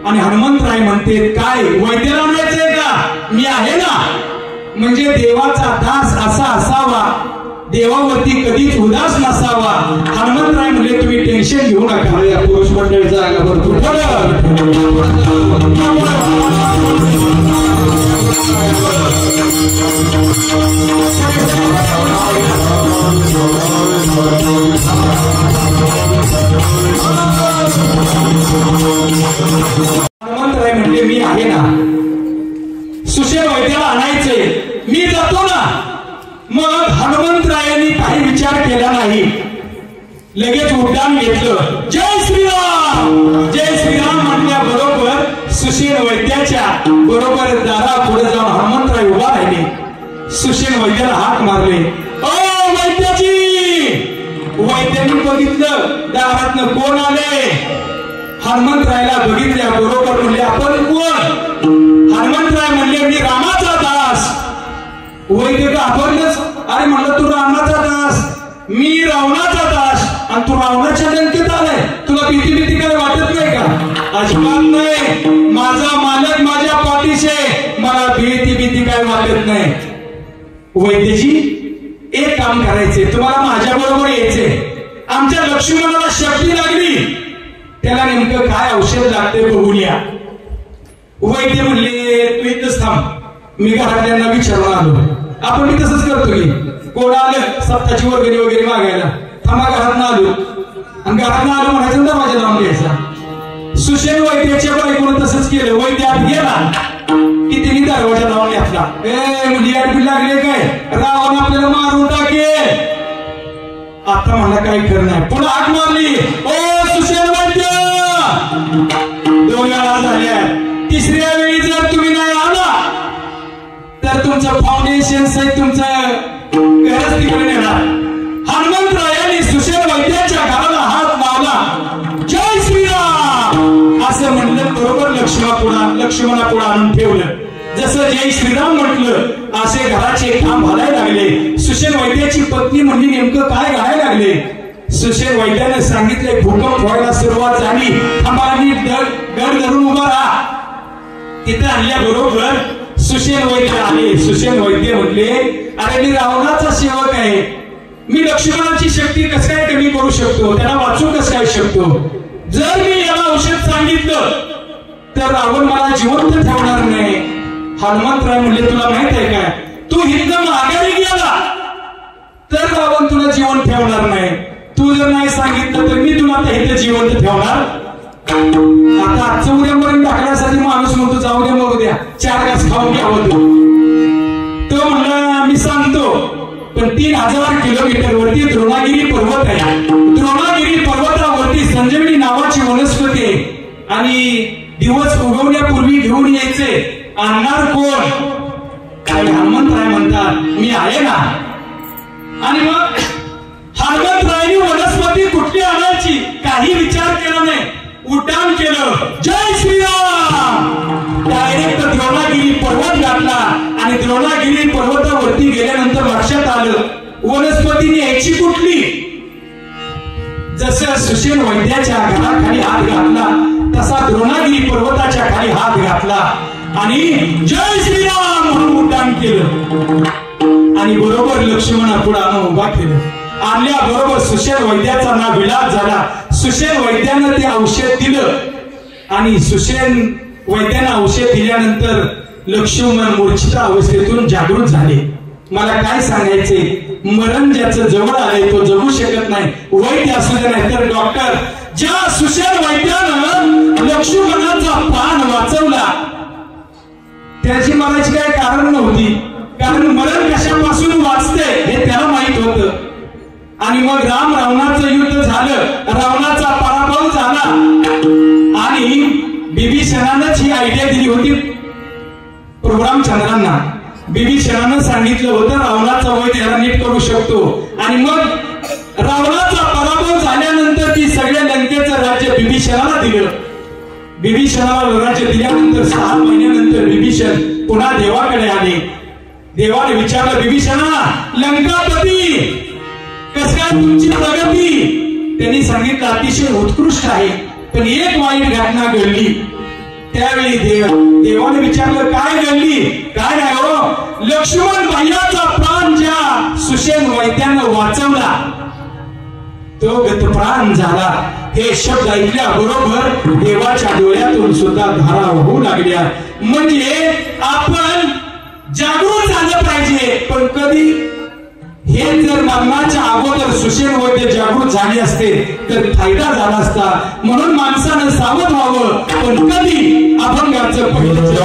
आणि हनुमंतराय म्हणते काय वैद्याला आणायचंय का, मी आहे ना. म्हणजे देवाचा दास असा असावा, देवावरती कधीच उदास नसावा. हनुमंतराय म्हणले तुम्ही टेन्शन घेऊ नका. या पुरुष मंडळीचा जागा भरपूर हनुमंतराय म्हणले मी आहे ना. सुषेण वैद्याला आणायचंय, मी जातो ना. मग हनुमंतरायांनी काही विचार केला नाही. लगेच उड्डाण घेतलं. जय श्रीराम जय श्रीराम म्हटल्याबरोबर सुषेण वैद्याच्या बरोबर दारा पुढे जाऊन हनुमंतराय उभा राहिले. सुषेण वैद्याला हाक मारले. ओ वैद्याजी. वैद्यांनी बघितलं दारातनं कोण आले. हनुमंतरायला बघितल्या बरोबर म्हणले आपण कोण. हनुमंतराय म्हणले मी रामाचा दास. वैद्य घाबरलंच. अरे म्हणलं तू रामाचा दास, मी रावणाचा दास आणि तू रावणाच्या लंकेत आलाय. तुला भीती काय वाटत नाही का. अजिबात नाही. माझा मालक माझ्या पाठीशी, मला भीती काय वाटत नाही. वैद्यजी एक काम करायचे, तुम्हाला माझ्या बरोबर यायचे. आमच्या लक्ष्मणाला शक्ती लागली, त्याला नेमकं काय औषध लागते बघून या. वैद्य म्हणले तू इथंच थांब, मी घरातल्यांना विचारून आलो. आपण मी तसंच करतो की कोण आलं सप्ताची वर्गणी वगैरे मागायला, थांबा घरात आलो. आणि घरात आलो म्हणायचं दरवाजा लावून द्यायचा. सुषेण वैद्याच्या बायकोनं तसंच केलं. वैद्य आत गेला की तिने दरवाजा लावून घेतला. मुली आडवी लागले काय, रावण आपल्याला मारून टाकेल. आता मला काही खरं नाही. पुन्हा हाक मारली. ओ सुषेण वैद्य. 2 वेळा झाल्या. तिसऱ्या वेळी जर तुम्ही नाही आला तर तुमचं फाउंडेशन सहित तुमचं घरच तिकडे नेणार. हनुमंतरायांनी सुषेण वैद्याच्या घराला हात लावला. जय श्रीराम असं म्हणलं बरोबर लक्ष्मणा पुढे आणून ठेवलं. जसं जय श्रीराम म्हटलं असे घराचे काम घालायला लागले. सुषेण वैद्याची पत्नी म्हणली नेमकं काय घालायला लागले. सुषेण वैद्याने सांगितले भूकंप व्हायला सुरुवात झाली, थांबानी गड धरून उभा राहा. तिथे आणल्याबरोबर सुषेण वैद्य आले. सुषेण वैद्य म्हटले अरे मी रावणाचा सेवक आहे, मी लक्ष्मणाची शक्ती कसं काय कमी करू शकतो, त्याला वाचू कसं काय शकतो. जर मी याला औषध सांगितलं तर रावण मला जिवंत ठेवणार नाही. हनुमंतराय म्हणले तुला माहित आहे काय, तू हिंद माघारी गेला तर रावण तुला जिवंत ठेवणार नाही. तू जर नाही सांगितलं तर मी तुला आता इथे जिवंत ठेवणार. आता आजचं उद्यापर्यंत टाकण्यासाठी माणूस म्हणतो जाऊ दे मरू द्या, 4 घास खाऊन घ्यावं. तो म्हणला मी सांगतो, पण 3000 किलोमीटर वरती द्रोणागिरी पर्वत आहे. द्रोणागिरी पर्वतावरती संजीवनी नावाची वनस्पती आहे आणि दिवस उगवण्यापूर्वी घेऊन यायचे. आणणार कोण? हनुमंतराय म्हणतात मी आहे ना. आणि मग हनुमंतरायनी वनस्पती कुठली आणायची काही विचार केला नाही, उड्डाण केलं. जय श्रीराम. डायरेक्ट द्रोणागिरी पर्वत गाठला आणि द्रोणागिरी पर्वतावरती गेल्यानंतर लक्षात आलं वनस्पतीने यायची कुठली. जसं सुशील वैद्याच्या घराखाली हात घातला तसा द्रोणागिरी पर्वताच्या खाली हात घातला आणि जय श्रीराम म्हणून उड्डाण केलं. आणि बरोबर लक्ष्मणा पुढे आणून उभा केलं. आणल्या बरोबर सुशेल वैद्याचा ना विलास झाला. सुशेल वैद्यानं ते औषध दिलं आणि सुशेल वैद्यानं औषध दिल्यानंतर लक्ष्मण मूर्छित अवस्थेतून जागृत झाले. मला काय सांगायचे, मरण ज्याचं जवळ आलंय तो जगू शकत नाही, वैद्य असू दे नाही तर डॉक्टर. ज्या सुशेल वैद्यानं लक्ष्मणाचा प्राण वाचवला त्याची मरायची काय कारण नव्हती, कारण मरण कशापासून वाचते हे त्याला माहित होतं. आणि मग राम रावणाचं युद्ध झालं, रावणाचा पराभव झाला आणि बिभीषणानंच ही आयडिया दिली होती प्रभू रामचंद्रांना. बिभीषणानं सांगितलं होतं रावणाचा वध याला नीट करू शकतो. आणि मग रावणाचा पराभव झाल्यानंतर ती सगळ्या लंकेचं राज्य बिभीषणाला दिलं. बिभीषणाला राज्य दिल्यानंतर 6 महिन्यानंतर बिभीषण पुन्हा देवाकडे आले. देवाने विचारलं बिभीषणा लंकापती कस काय तुमची प्रगती. त्यांनी सांगितलं अतिशय उत्कृष्ट आहे, पण एक वाईट घटना घडली. त्यावेळी देवाने विचारलं काय घडली. काय नाही हो, लक्ष्मण भैयाचा प्राण ज्या सुशेल वैद्यानं वाचवला तो गतप्राण झाला. हे शब्द ऐकल्या बरोबर देवाच्या डोळ्यातून सुद्धा धारा होऊ लागल्या. म्हणजे आपण जागृत झालं पाहिजे, पण कधी हे जर मरणाच्या अगोदर सुशेल वैद्य जागृत झाले असते तर फायदा झाला असता. म्हणून माणसानं सावध व्हावं, पण कधी अभंगाचं पहिलं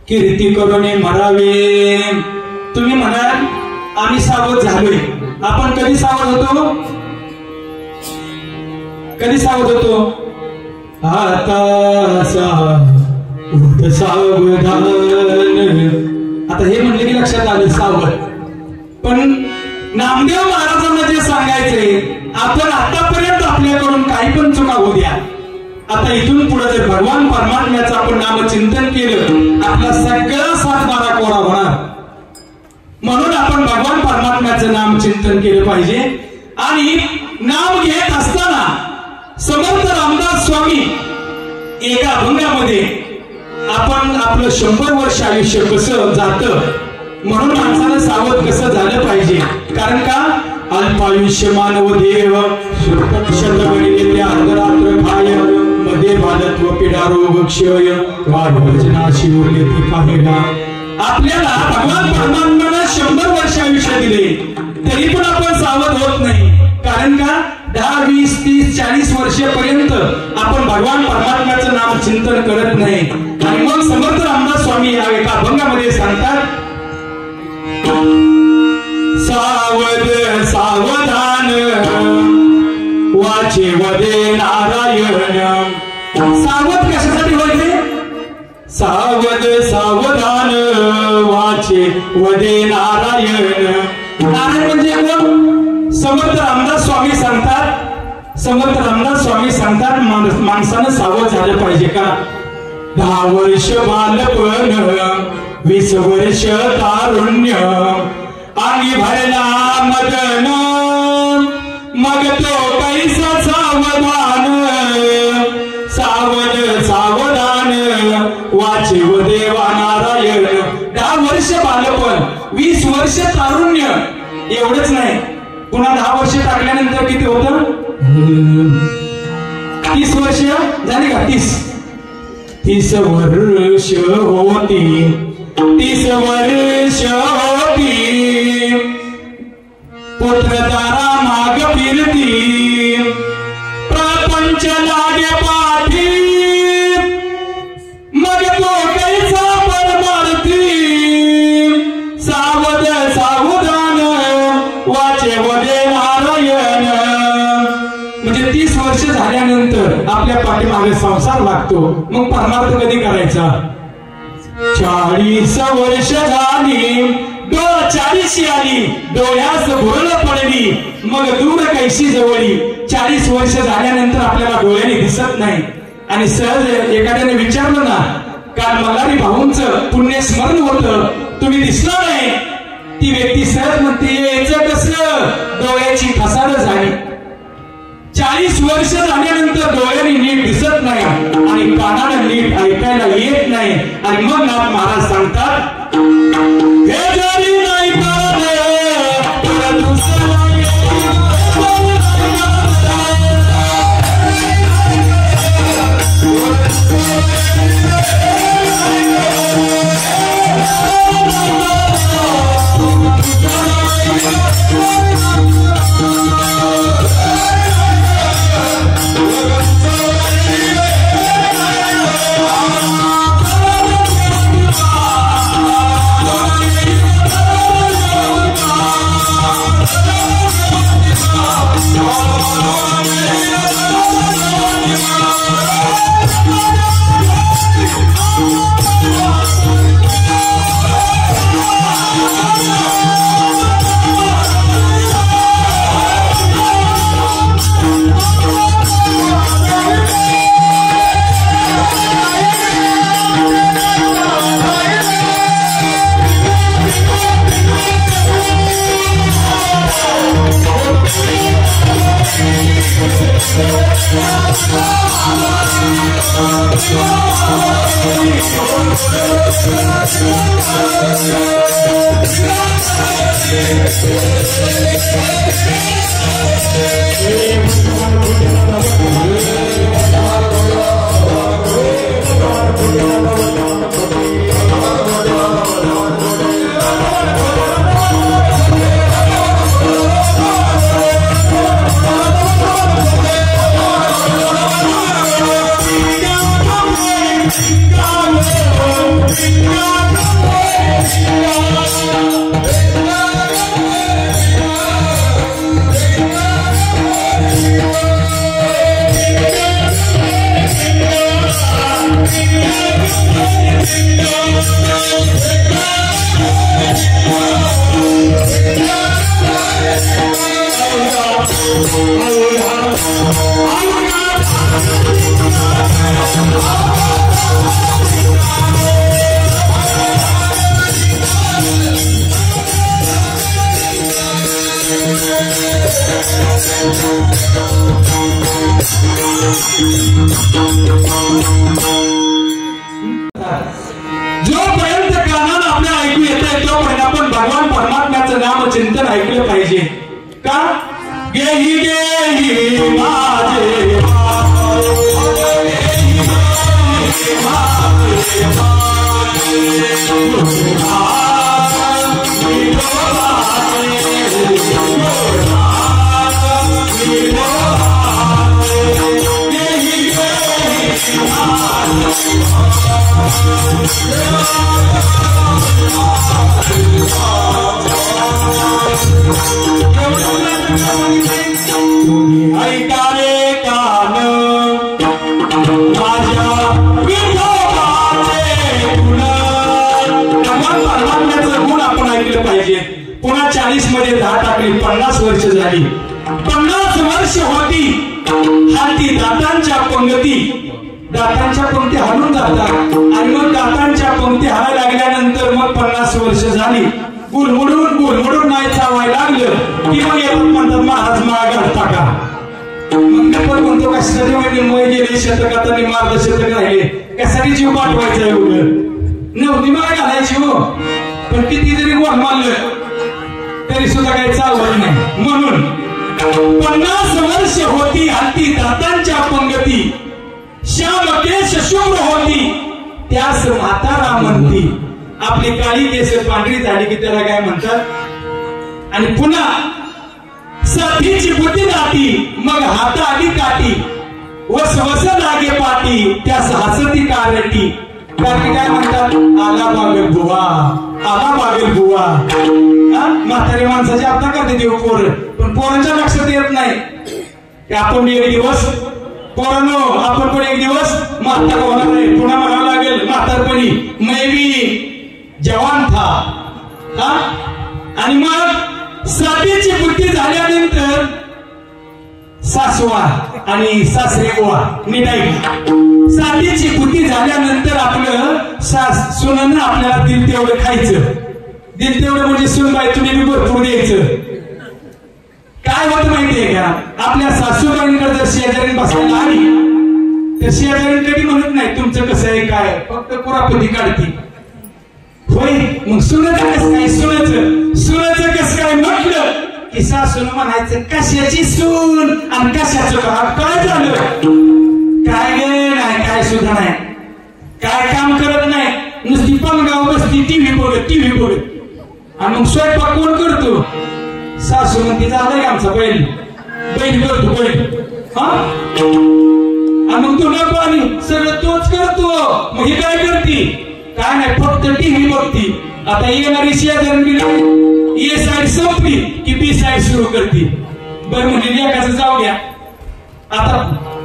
कीर्ती करून मरावे. तुम्ही म्हणाल आम्ही सावध झालोय. आपण कधी सावध होतो? कधी सावध होतो? आता सावधान. आता हे म्हणले की लक्षात आलं सावध. पण नामदेव महाराजांना जे सांगायचंय, आपण आतापर्यंत आपल्याकडून काही पण चुका होऊ द्या, आता इथून पुढे जर भगवान परमात्म्याचं आपण नामचिंतन केलं, आपला सगळा सातबारा कोरा होणार. म्हणून आपण भगवान परमात्म्याचं नामचिंतन केलं पाहिजे. आणि नाम घेत असताना समर्थ रामदास स्वामी एका अभंगामध्ये आपण आपलं 100 वर्ष आयुष्य कसं जातं, म्हणून माणसानं सावध कसं झालं पाहिजे. कारण का अल्पायुष्य मानव देव शतगणी अर्धरात्र खाय मध्ये बालत्व पिडा रोग क्षय वाढवचनाशी उरले ती पाहिला. आपल्याला भगवान परमात्म्यानं 100 वर्ष आयुष्य दिले, तरी पण आपण सावध होत नाही. कारण का 10, 20, 30, 40 वर्षापर्यंत आपण भगवान परमात्म्याचं नाम चिंतन करत नाही. आणि मग समर्थ रामदास स्वामी या एका अभंगामध्ये सांगतात, सावध सावधान वाचे वदे नारायण. सावध कशासाठी व्हायचे? सावध सावधान वाचे वदे नारायण. नारायण म्हणजे कोण? समर्थ रामदास स्वामी सांगतात. समर्थ रामदास स्वामी सांगतात माणसानं सावध झालं पाहिजे का? 10 वर्ष बालपण 20 वर्ष तारुण्य अंगी भरला मदन मग तो कैसा सावधान. सावध सावधान वाचे व देवा नारायण. 10 वर्ष बालपण 20 वर्ष तारुण्य एवढंच नाही, पुन्हा 10 वर्ष टाकल्यानंतर किती होतं? 30 वर्ष झाली का? 30 वर्ष होती. 30 वर्ष होती पुत्रदारा माग फिरती प्रपंच लागे पाठी मग तो कैसा परमार्थी. सावध सावधान वाचे वदे नारायण. म्हणजे 30 वर्ष झाल्यानंतर आपल्या पाठीमागे संसार लागतो, मग परमार्थ कधी करायचा? 40 वर्ष झाली 40 आली डोळ्यास भुरळ पडली मग दूर कैशी जवळी. 40 वर्ष झाल्यानंतर आपल्याला डोळ्याने दिसत नाही. आणि सहज एखाद्याने विचारलं ना, काल मल्हारी भाऊंचं पुण्यस्मरण होतं, तुम्ही दिसला नाही. ती व्यक्ती सहज म्हणते याचं कसलं? डोळ्याची फसाड झाली. 40 वर्ष झाल्यानंतर डोळ्याने नीट दिसत नाही आणि कानाने नीट ऐकायला येत नाही. आणि मग नाथ महाराज सांगतात, हे जरी नाही God. जोपर्यंत कानानं आपल्याला ऐकू येत आहे तोपर्यंत आपण भगवान परमात्म्याचं नाम चिंतन ऐकलं पाहिजे का? गेही गेही माझे तुम्ही ऐकाले कान माझ्या विठोबाचे गुण. भगवान परमात्म्याचं गुण आपण ऐकलं पाहिजे. पुन्हा 40 मध्ये 10 टाकली, 50 वर्ष झाली. 50 वर्ष होती हाती दातांच्या पंक्ती हलून जातात आणि मग दातांच्या पंक्ती हलायला लागल्यानंतर मग 50 वर्ष झाली. गुलमुडून नाही चावायला लागलं की मग येतात म्हणतात महाराज माळ घालता का? मग पण म्हणतो कशासाठी म्हणजे मग गेले शतकात आणि मार्ग शतक राहिले कशासाठी जीव पाठवायचा एवढं नव्हती माळ घालायची हो. पण किती जरी गोड मानलं तरी सुद्धा काही चालवत नाही. म्हणून 50 वर्ष होती हाती दातांच्या पंगती, श्याम केश शुभ्र होती त्यास म्हातारा म्हणती. आपली काळी केस पांढरी झाली की त्याला काय म्हणतात? आणि पुन्हा साथीची बुद्धी दाटी मग हात आली काठी, वसवस लागे पाठी त्यास हसती कारटी. कारण काय म्हणतात? आला बागल बुवा. म्हातारे माणसाची आपला करते देव पोर, पण पोरांच्या लक्षात येत नाही. आपण एक दिवस पोरांनो आपण पण एक दिवस म्हातार होणार आहे. पुन्हा म्हणावं लागेल म्हातारपणी मैं भी जवान था. आणि मग साथीची बुद्धी झाल्यानंतर सासवा आणि सासरे गोवा निटाई. साथीची बुद्धी झाल्यानंतर आपलं सुनानं आपल्याला दिल तेवढं खायचं. दिल तेवढं म्हणजे सुनबाई तुम्ही बी भरपूर द्यायचं. काय होत माहितीये का? आपल्या सासूबाईंकडे जर शेजारी बसायला आली तर शेजारी कधी म्हणत नाही तुमचं कसं आहे काय, फक्त कुरापती काढती. होय मग सुनाचं कसं काय? सुनाचं कसं काय म्हटलं की सासून म्हणायचं कशाची सून आणि कशाचं काय झालं? काय गे नाही, काय सुद्धा नाही, काय काम करत नाही, नुसती पलगाव बसती टीव्ही बघत. आणि मग स्वयंपाक कोण करतो? सासू म्हणते झालंय आमचा बैल करतो हा. आणि मग तुला पाणी सगळं तोच करतो. मग ही काय करती? काय नाही, फक्त टीव्ही बघती. आता येणारी शेजारी ए साईड संपली की बी साईड सुरू करते. बरं म्हणजे लेकाचं जाऊ द्या, आता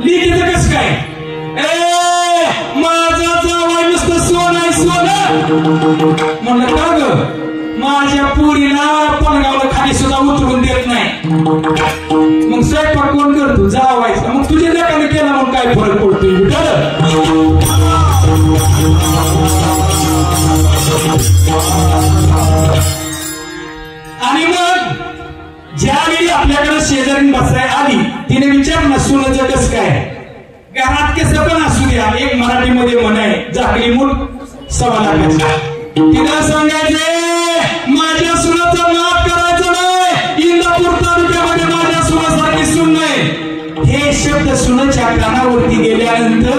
लिखीचं कसं काय? माझा जावाय नुसतं सोनं म्हणलं का ग? माझ्या पुरीला पलगावला खाली सुद्धा उतरून देत नाही. मग स्वयंपाक कोण करतो? जावायचा. मग तुझ्या लेकाने केला मग काय फरक पडतोय? आणि मग ज्यावेळी आपल्याकडे शेजारी बसाय आली तिने विचारलं सुनाचं कसं काय? घरात कसं पण असू द्या. एक मराठीमध्ये म्हण आहे झाकली मूठ सवा लाखाची. तिला सांगायचे माझ्या सुनाचं नाद करायचं नाही. इंदापूर तालुक्यामध्ये माझ्या सुनासारखी सून नाही. हे शब्द सुनाच्या कानावरती गेल्यानंतर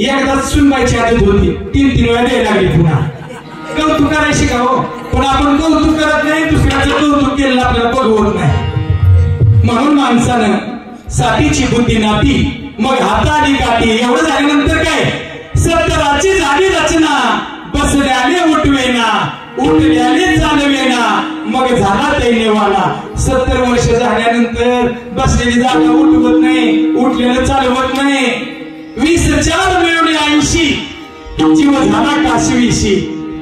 एकदाच सुनबाईची आदत होती. 3 वेळा द्यायला लागली. पुन्हा कौतुक करायला शिकावं. पण आपण कौतुक करत नाही, दुसऱ्याचं कौतुक केलं आपल्याला बघवत नाही. म्हणून माणसानं साथीची बुद्धी नाती मग हाताली काठी. एवढं झाल्यानंतर काय? 70ची झाली रचना बसल्याने उठल्याने चालवेना मग झाला दैन्यवाना. 70 वर्ष झाल्यानंतर बसलेली जागा उठवत नाही, उठलेलं चालवत नाही. 20 मिळवले 80 जीव झाला काशवीशी.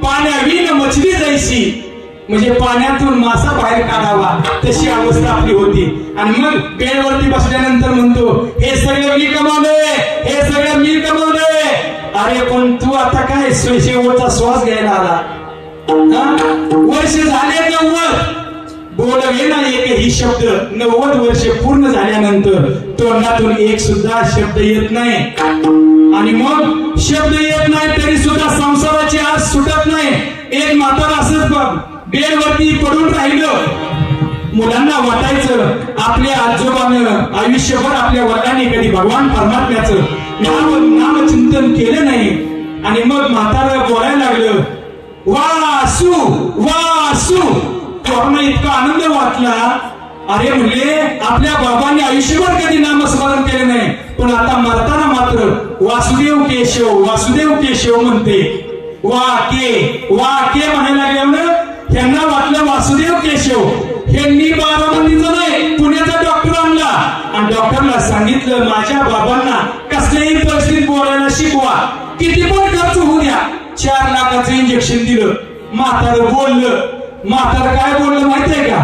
पाण्याविन मछली जायची म्हणजे पाण्यातून मासा बाहेर काढावा तशी अवस्था आपली होती. आणि मग बेडवरती बसल्यानंतर म्हणतो हे सगळं मी कमावलंय, हे सगळं मी कमावलंय. अरे पण तू आता काय शेवटचा श्वास घ्यायला आला? वर्ष झाले 90 बोलवेना एकही शब्द 90 वर्ष पूर्ण झाल्यानंतर तोंडातून एक सुद्धा शब्द येत नाही आणि मग शब्द येत नाही तरी सुद्धा संसाराची आस सुटत नाही. एक म्हातारा असंच बेडवरती पडून राहिलं. मुलांना वाटायचं आपल्या आजोबानं आयुष्यभर आपल्या वडिलांनी कधी भगवान परमात्म्याचं नामचिंतन केलं नाही आणि मग म्हातारा बोलायला लागलं वासू वासू. पोरांना इतका आनंद वाटला. अरे म्हणले आपल्या बाबांनी आयुष्यभर कधी नामस्मरण केले नाही पण आता मरताना मात्र वासुदेव केशव म्हणते. वाके म्हणायला लागल्यानं त्यांना वाटलं वासुदेव केशव. यांनी बारामतीचं नाही पुण्याचा डॉक्टर आणला आणि डॉक्टरला सांगितलं माझ्या बाबांना कसल्याही परिस्थितीत बोलायला शिकवा, किती पण खर्च होऊ द्या. 4 लाखाचं इंजेक्शन दिलं. म्हातारं बोललं. म्हातारं काय बोललं माहितीये का?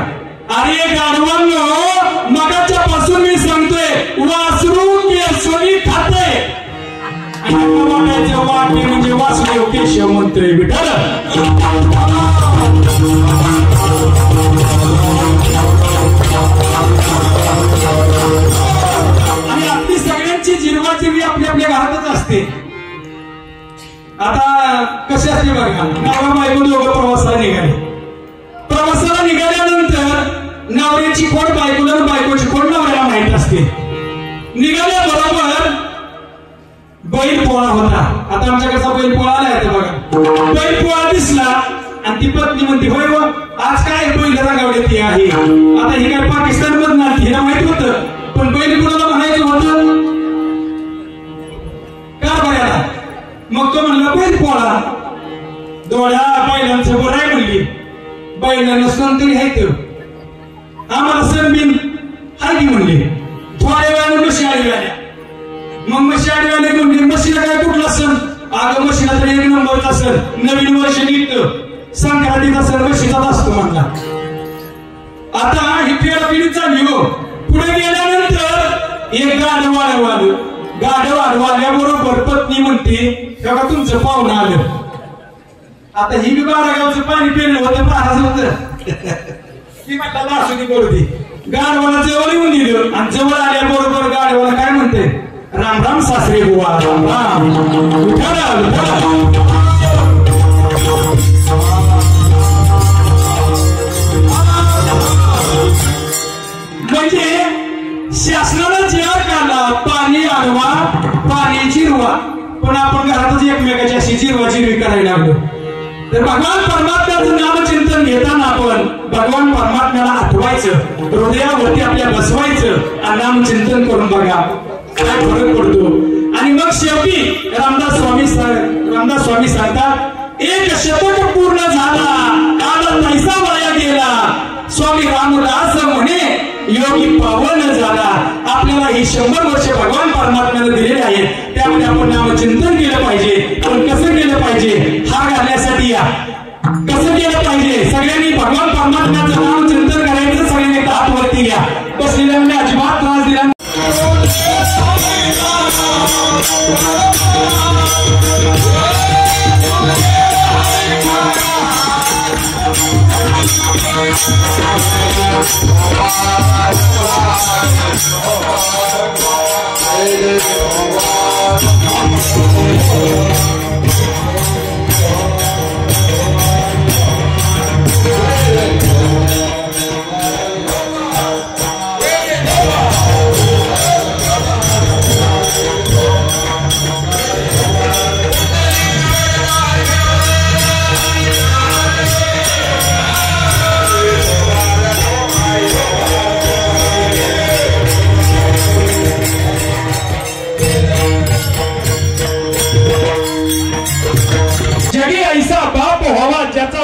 अरे गाढवांनो मगाच्या पासून मी सांगतोय वासरू केशवी खातंय. वाटायचं वाटे म्हणजे वासुदेव केशव म्हणतोय विठ्ठल. आणि आपली सगळ्यांची जिरवाजिरवी आपल्या आपल्या घरातच असते. आता कशी असते बघा, नवरा बायको दोघं प्रवासाला निघाल्यानंतर नवऱ्याची खोड बायकोला बायकोची खोड नवऱ्याला माहित असते. निघाल्याबरोबर बैल पोळा होता. आता आमच्या कसा बैल पोळा आलाय बघा. बैल पोळा दिसला आणि ती पत्नी म्हणते होय व आज काय बैल रंगावले ती आहे. आता ही काय पाकिस्तान मधून आली हिला माहित होतं पण बैल कुणाला म्हणायचं होतं का बघायला. मग तो म्हणला बैल पोळा. डोळ्या बैलांचं बरं आहे म्हणली. बैलांना सण तरी आहे आम्हाला सण बिन हाय की म्हणले. थोड्या वेळाने म्हशी आल्या. मग म्हशी आडव्याने म्हणली म्हशीला काय कुठला सण. अगं म्हशीला तर 1 नंबरचा सण. नवीन वर्ष निघतं संक्रांतीचा सण म्हशीचाच असतो म्हणला. आता ही पेरपिली चालली हो. पुढे गेल्यानंतर एक गाढव आडवाल्याबरोबर पत्नी म्हणते तेव्हा तुमचं पाहुणं आलं. आता ही बी 12 गावचं पाणी पेरलं होतं महाराज होतं ती म्हटला लासुदी करू दे. गाढवाला जवळ येऊन दिलं आणि जवळ आल्याबरोबर गाढवाला काय म्हणते राम राम सासरे बुवा राम राम. म्हणजे शासनानं जी आर काढला पाणी आडवा पाणी जिरवा पण आपण घरातच एकमेकाची अशी जिरवाजिरवी करायला लागलो. तर भगवान परमात्म्याचं नामचिंतन घेताना आपण भगवान परमात्म्याला आठवायचं, हृदयावरती आपल्या बसवायचं आणि नामचिंतन करून बघा काय फरक पडतो. आणि मग शेवटी रामदास स्वामी सांगतात 1 शतक पूर्ण झाला काल तैसा वाया गेला. स्वामी रामदास म्हणे योगी पावन झाला. आपल्याला ही 100 वर्ष भगवान परमात्म्याने दिलेले आहेत त्यामध्ये आपण नामचिंतन केलं पाहिजे. पण कसं केलं पाहिजे हा घालण्यासाठी या कसं केलं पाहिजे. सगळ्यांनी भगवान परमात्म्याचं नामचिंतन करायचं. सगळ्यांनी हात वरती घ्या. बसलेल्या अजिबात त्रास दिला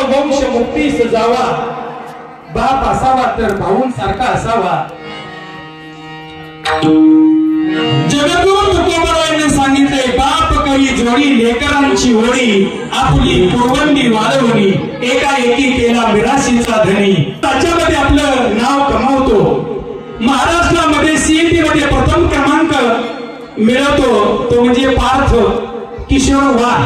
वंश मुक्ती सजावा. बाप असावा तर भाऊंसारखा असावा. जगद्गुरु तुकोबरावांनी सांगितले बाप काही जोडी लेकरांची होडी आपली कोवंडी वाढवणी एकाएकी केला मिराशीचा धनी. राज्यामध्ये आपलं नाव कमावतो. महाराष्ट्रामध्ये CET मध्ये प्रथम क्रमांक मिळवतो तो म्हणजे पार्थ किशोर वाघ.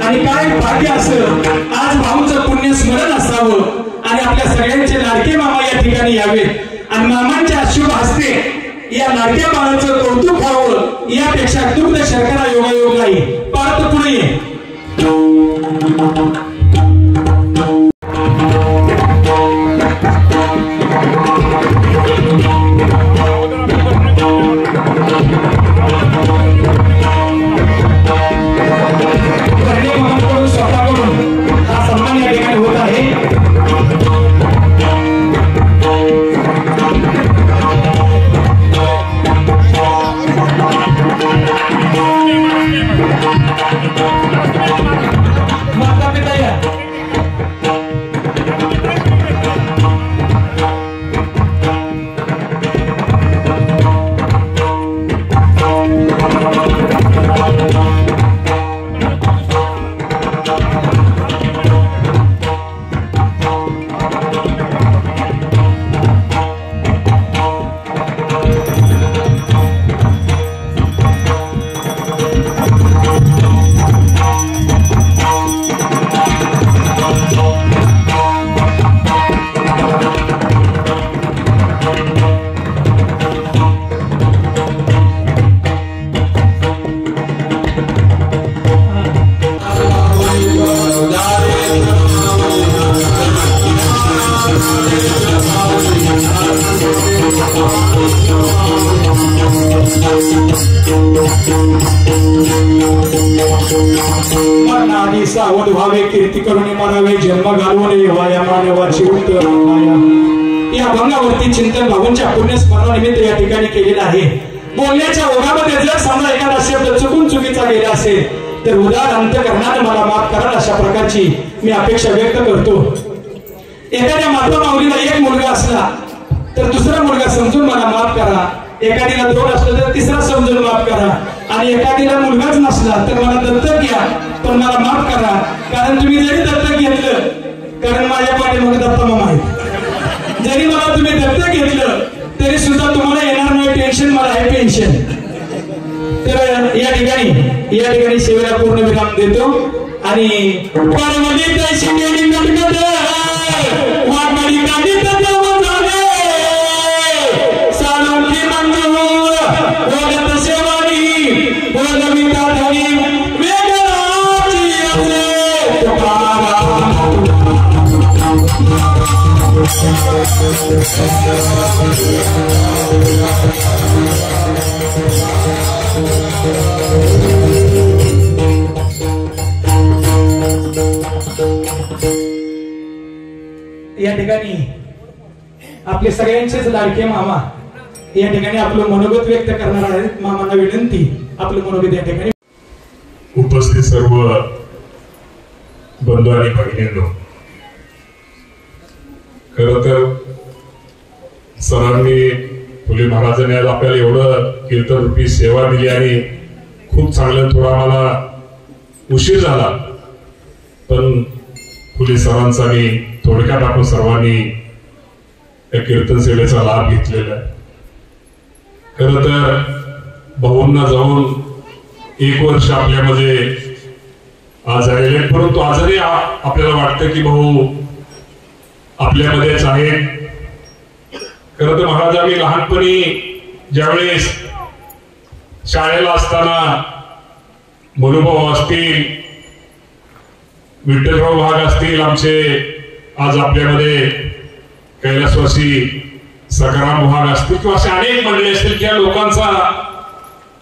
आणि काय भाग्य असं आज भाऊचं पुण्य स्मरण असावं आणि आपल्या सगळ्यांचे लाडके मामा या ठिकाणी यावेत आणि मामांच्या शुभ हस्ते या लाडक्या बाळाचं कौतुक व्हावं यापेक्षा दुग्ध शर्करा योगायोग नाही. पार्थ पुढे ये. मरणादी सावध व्हावे कीर्ती करून मरावे जन्म घालवणे वाया मानवाची उत्तर या भंगावरती चिंतन भाऊंच्या पुण्यस्मरणानिमित्त या ठिकाणी केलेलं आहे. बोलण्याच्या ओघामध्ये जर समजा एखादा शब्द चुकून चुकीचा गेला असेल तर उदार अंतकरणाने मला माफ कराल अशा प्रकारची मी अपेक्षा व्यक्त करतो. एखाद्या माता माऊलीला एक मुलगा असला तर दुसरा मुलगा समजून मला माफ करा. एखादीला दोन असलं तर तिसरा समजून माफ करा आणि एखादीला मुलगाच नसला तर मला दत्तक घ्या पण मला माफ करा. कारण तुम्ही जरी दत्तक घेतलं कारण माझ्या पाठीमागे दत्ता मामा आहे जरी मला तुम्ही दत्तक घेतलं तरी सुद्धा तुम्हाला येणार नाही टेन्शन मला आहे पेन्शन. तर या ठिकाणी सेवेला पूर्ण विराम देतो आणि या ठिकाणी आपले सगळ्यांचेच लाडके मामा या ठिकाणी आपलं मनोगत व्यक्त करणार आहेत. मामांना विनंती आपलं मनोगत या ठिकाणी. उपस्थित सर्व बंधू आणि भगिनींनो, खर तर सरांनी फुले महाराजांनी आज आपल्याला एवढं कीर्तन रूपी सेवा दिली आणि खूप चांगलं थोडा मला उशीर झाला पण फुले सरांचा मी थोडक्यात आपण सर्वांनी या कीर्तन सेवेचा लाभ घेतलेला आहे. खर तर भाऊंना जाऊन 1 वर्ष आपल्यामध्ये आज आलेले परंतु आजही आपल्याला वाटतं की भाऊ आपल्यामध्येच आहेत. खरं तर महाराज आम्ही लहानपणी ज्यावेळेस शाळेला असताना मनुभाऊ असतील विठ्ठलराव वाघ असतील आमचे आज आपल्यामध्ये कैलासवासी सकाराम वाघ असतील किंवा असे अनेक मंडळी असतील की या लोकांचा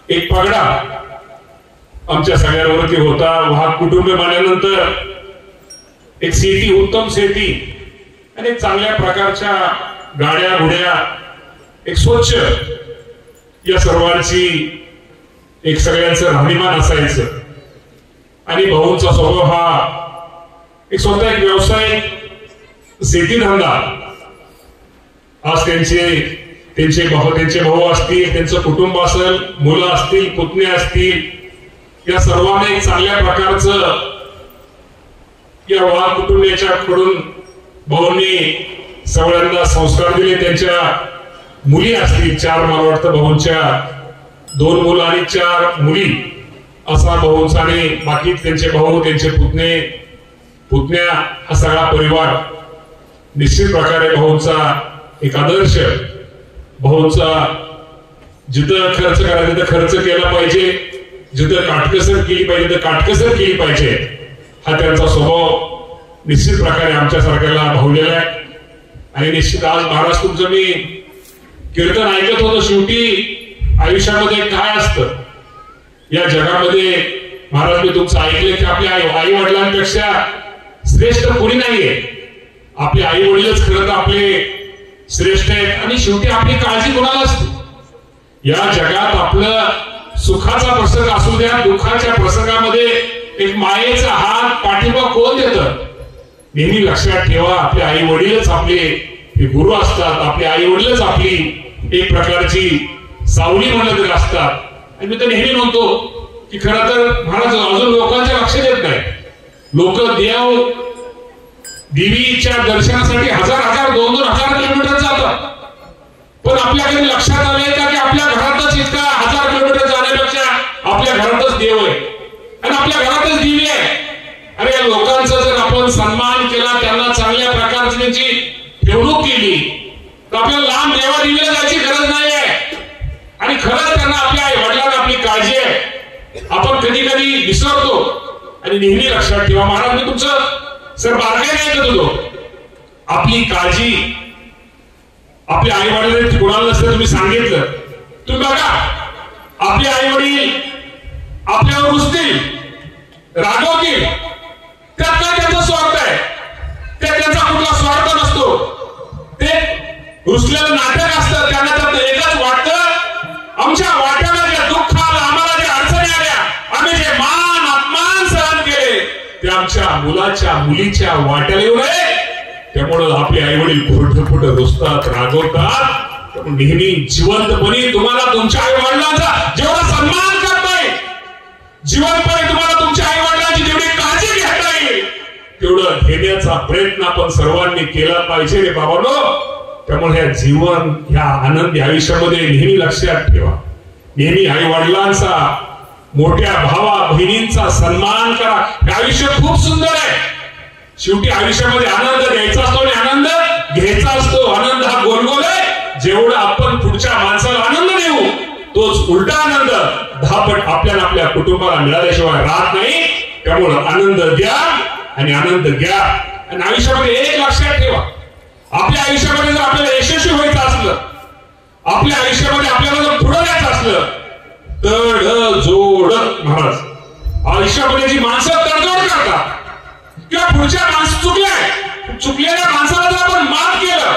एक पगडा आमच्या सगळ्यांवरती होता. वाघ कुटुंब मानल्यानंतर एक शेती उत्तम शेती आणि एक चांगल्या प्रकारच्या गाड्या घोड्या एक स्वच्छ या सर्वांची एक सगळ्यांचं राहणीमान असायचं आणि भाऊंचा स्वभाव हा एक स्वतः एक व्यावसायिक शेती धंदा. आज त्यांचे भाऊ असतील त्यांचं कुटुंब असेल मुलं असतील पुतणे असतील या सर्वांना एक चांगल्या प्रकारचं या वाघ कुटुंबियाच्याकडून भाऊंनी सगळ्यांना संस्कार दिले. त्यांच्या मुली असतील 4 मला वाटतं भाऊंच्या 2 मुलं आणि 4 मुली असा भाऊंचा आणि बाकी त्यांचे भाऊ त्यांचे पुतण्या हा सगळा परिवार निश्चित प्रकारे भाऊंचा एक आदर्श, भाऊंचा जिथं खर्च करायचं तिथं खर्च केला पाहिजे, जिथं काटकसर केली पाहिजे तिथं काटकसर केली पाहिजे, हा त्यांचा स्वभाव निश्चित प्रकारे आमच्या सारख्याला भावलेला आहे. आणि निश्चित आज महाराज तुमचं मी कीर्तन ऐकत होतो. शेवटी आयुष्यामध्ये काय असतं या जगामध्ये, महाराज मी तुमचं ऐकलं की आपल्या आई वडिलांपेक्षा श्रेष्ठ कोणी नाहीये. आपले आई वडीलच खरं तर आपले श्रेष्ठ आहेत. आणि शेवटी आपली काळजी कोणाला असते या जगात? आपलं सुखाचा प्रसंग असू द्या, दुःखाच्या प्रसंगामध्ये एक मायेचा हात पाठिंबा कोण देतं? नेहमी लक्षात ठेवा, आपले आई वडीलच आपले गुरु असतात. आपले आई वडीलच आपली एक प्रकारची सावली म्हणलं तरी असतात. आणि मी तर नेहमी म्हणतो की खरं तर महाराज अजून लोकांच्या लक्ष देत नाही. लोक देवीच्या दर्शनासाठी हजार 2,000 किलोमीटर जातात. पण आपल्याकडे लक्षात आलंय का की आपल्या घरातच इतका 1000 किलोमीटर जाण्यापेक्षा आपल्या घरातच देव आहे आणि आपल्या घरातच दिवी आहे. अरे या लोकांचा जर आपण सन्मान केला, त्यांना चांगल्या प्रकारची त्यांची ठेवणूक केली तर आपल्याला लांब देवा दिवीला जायची गरज नाही आहे. आणि खरंच त्यांना आपल्या आई वडिलांना आपली काळजी आहे. आपण कधी कधी विसरतो. आणि नेहमी लक्षात ठेवा, महाराज मी तुमचं सर बारकाईने ऐकत होतो, आपली काळजी आपल्या आई वडिलांनी कोणाला नसतं तुम्ही सांगितलं. तुम्ही बघा, आपले आई वडील आपल्यावर रुसतील, रागवतील, त्यात काय त्यांचा स्वार्थ आहे? त्यात त्यांचा कुठला स्वार्थ नसतो. ते रुसलेलं नाटक असतं. त्यांना त्यात एकच वाटतं, आमच्या वाट्याला जे दुःख आलं, आम्हाला जे अडचणी आल्या, आम्ही जे मान अपमान सहन केले ते आमच्या मुलाच्या मुलीच्या वाट्याला येऊ नये. त्यामुळं आपले आई वडील खोट रुसतात, रागवतात. नेहमी जिवंतपणे तुम्हाला तुमच्या आई वडिलांचा जेवढा सन्मान करता येईल, जिवंतपणे तुम्हाला तुमच्या आई वडिलांची जेवढी काळजी घेता येईल तेवढं घेण्याचा प्रयत्न आपण सर्वांनी केला पाहिजे रे बाबांनो. त्यामुळे ह्या जीवन, ह्या आनंदी आयुष्यामध्ये नेहमी लक्षात ठेवा, नेहमी आई वडिलांचा, मोठ्या भावा बहिणींचा सन्मान करा. हे आयुष्य खूप सुंदर आहे. शेवटी आयुष्यामध्ये आनंद द्यायचा असतो आणि आनंद घ्यायचा असतो. आनंद हा गोलगोल आहे. जेवढा आपण पुढच्या माणसाला आनंद देऊ तोच उलटा आनंद 10 पट आपल्याला आपल्या कुटुंबाला मिळाल्याशिवाय राहत नाही. त्यामुळं आनंद द्या आणि आनंद घ्या. आणि आयुष्यामध्ये एक लक्षात ठेवा, आपल्या आयुष्यामध्ये जर आपल्याला यशस्वी व्हायचं असलं, आपल्या आयुष्यामध्ये आपल्याला जर पुढे जायचं असलं तड जोड, महाराज आयुष्यामध्ये जी माणसं तडजोड करतात किंवा पुढच्या माणसं चुकलेल्या माणसाला जर आपण माफ केलं,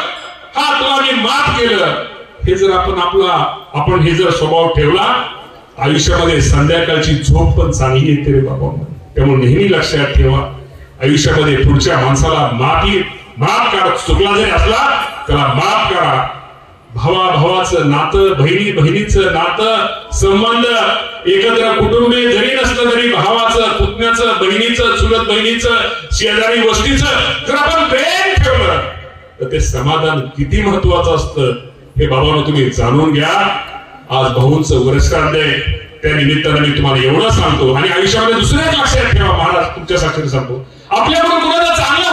हा तुला मी माफ केलं, हे जर आपण हे जर स्वभाव ठेवला, आयुष्यामध्ये संध्याकाळची झोप पण चांगली येते रे बाबा. त्यामुळे नेहमी लक्षात ठेवा, आयुष्यामध्ये पुढच्या माणसाला माफ करा. चुकला जरी असला त्याला माफ करा. भावाचं नातं, बहिणीचं नातं, संबंध, एकत्र कुटुंबे जरी नसलं तरी भावाचं, पुतण्याचं, बहिणीचं, चुलत बहिणीचं, शेजारी वस्तीचं जर आपण प्रेम ठेवलं तर ते समाधान किती महत्वाचं असतं हे बाबांनो तुम्ही जाणून घ्या. आज भाऊंचं वर्षश्राद्ध आहे, त्या निमित्तानं मी तुम्हाला एवढं सांगतो. आणि आयुष्यामध्ये दुसऱ्याच लक्षात ठेवा, महाराज तुमच्या साक्षीने सांगतो, आपल्याकडून कुणाला चांगलं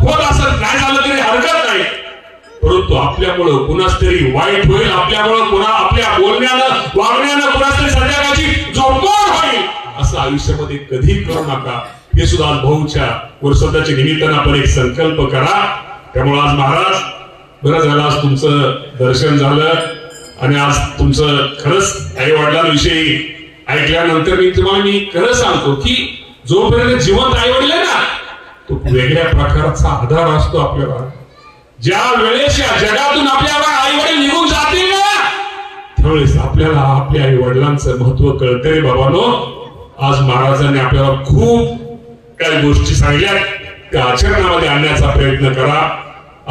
होत असत नाही झालं तरी हरकत नाही, परंतु आपल्यामुळं कुणाच तरी वाईट होईल, आपल्यामुळं आपल्या बोलण्यानं वागण्यानं कुणाच तरी संध्याकाळची झोपमोड होईल, असं आयुष्यामध्ये कधी करू नका. हे सुद्धा आज भाऊच्या वर्षश्राद्धाच्या निमित्तानं आपण एक संकल्प करा. त्यामुळे आज महाराज बरं झालं, आज तुमचं दर्शन झालं आणि आज तुमचं खरंच आई वडिलांविषयी ऐकल्यानंतर मी खरं सांगतो की जोपर्यंत जिवंत आई वडील आहे ना, तो वेगळ्या प्रकारचा आधार असतो आपल्याला. ज्या वेळेस या जगातून आपल्याला आई वडील निघून जातील ना, त्यावेळेस आपल्याला आपल्या आई वडिलांचं महत्व कळतंय बाबांनो. आज महाराजांनी आपल्याला खूप काही गोष्टी सांगितल्या, त्या आचरणामध्ये आणण्याचा प्रयत्न करा.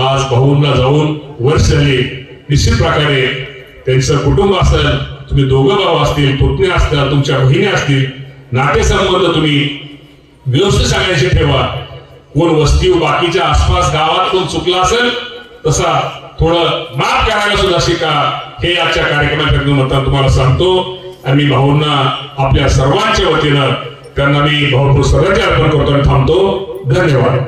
आज भाऊंना जाऊन वर्ष झाले. निश्चित प्रकारे त्यांचं कुटुंब असेल, तुम्ही दोघं भाऊ असतील, पुतण्या असतील, तुमच्या बहिणी असतील, नातेसंबंध तुम्ही व्यवस्थित सगळ्यांशी ठेवा. कोण वस्ती बाकीच्या आसपास गावात कोण चुकला असेल तसा थोडं माफ करायला सुद्धा शिका. हे आजच्या कार्यक्रमाच्या तुम्हाला सांगतो. आणि मी भाऊंना आपल्या सर्वांच्या वतीनं त्यांना मी भावपूर्ण श्रद्धांजली अर्पण करतो आणि थांबतो. धन्यवाद.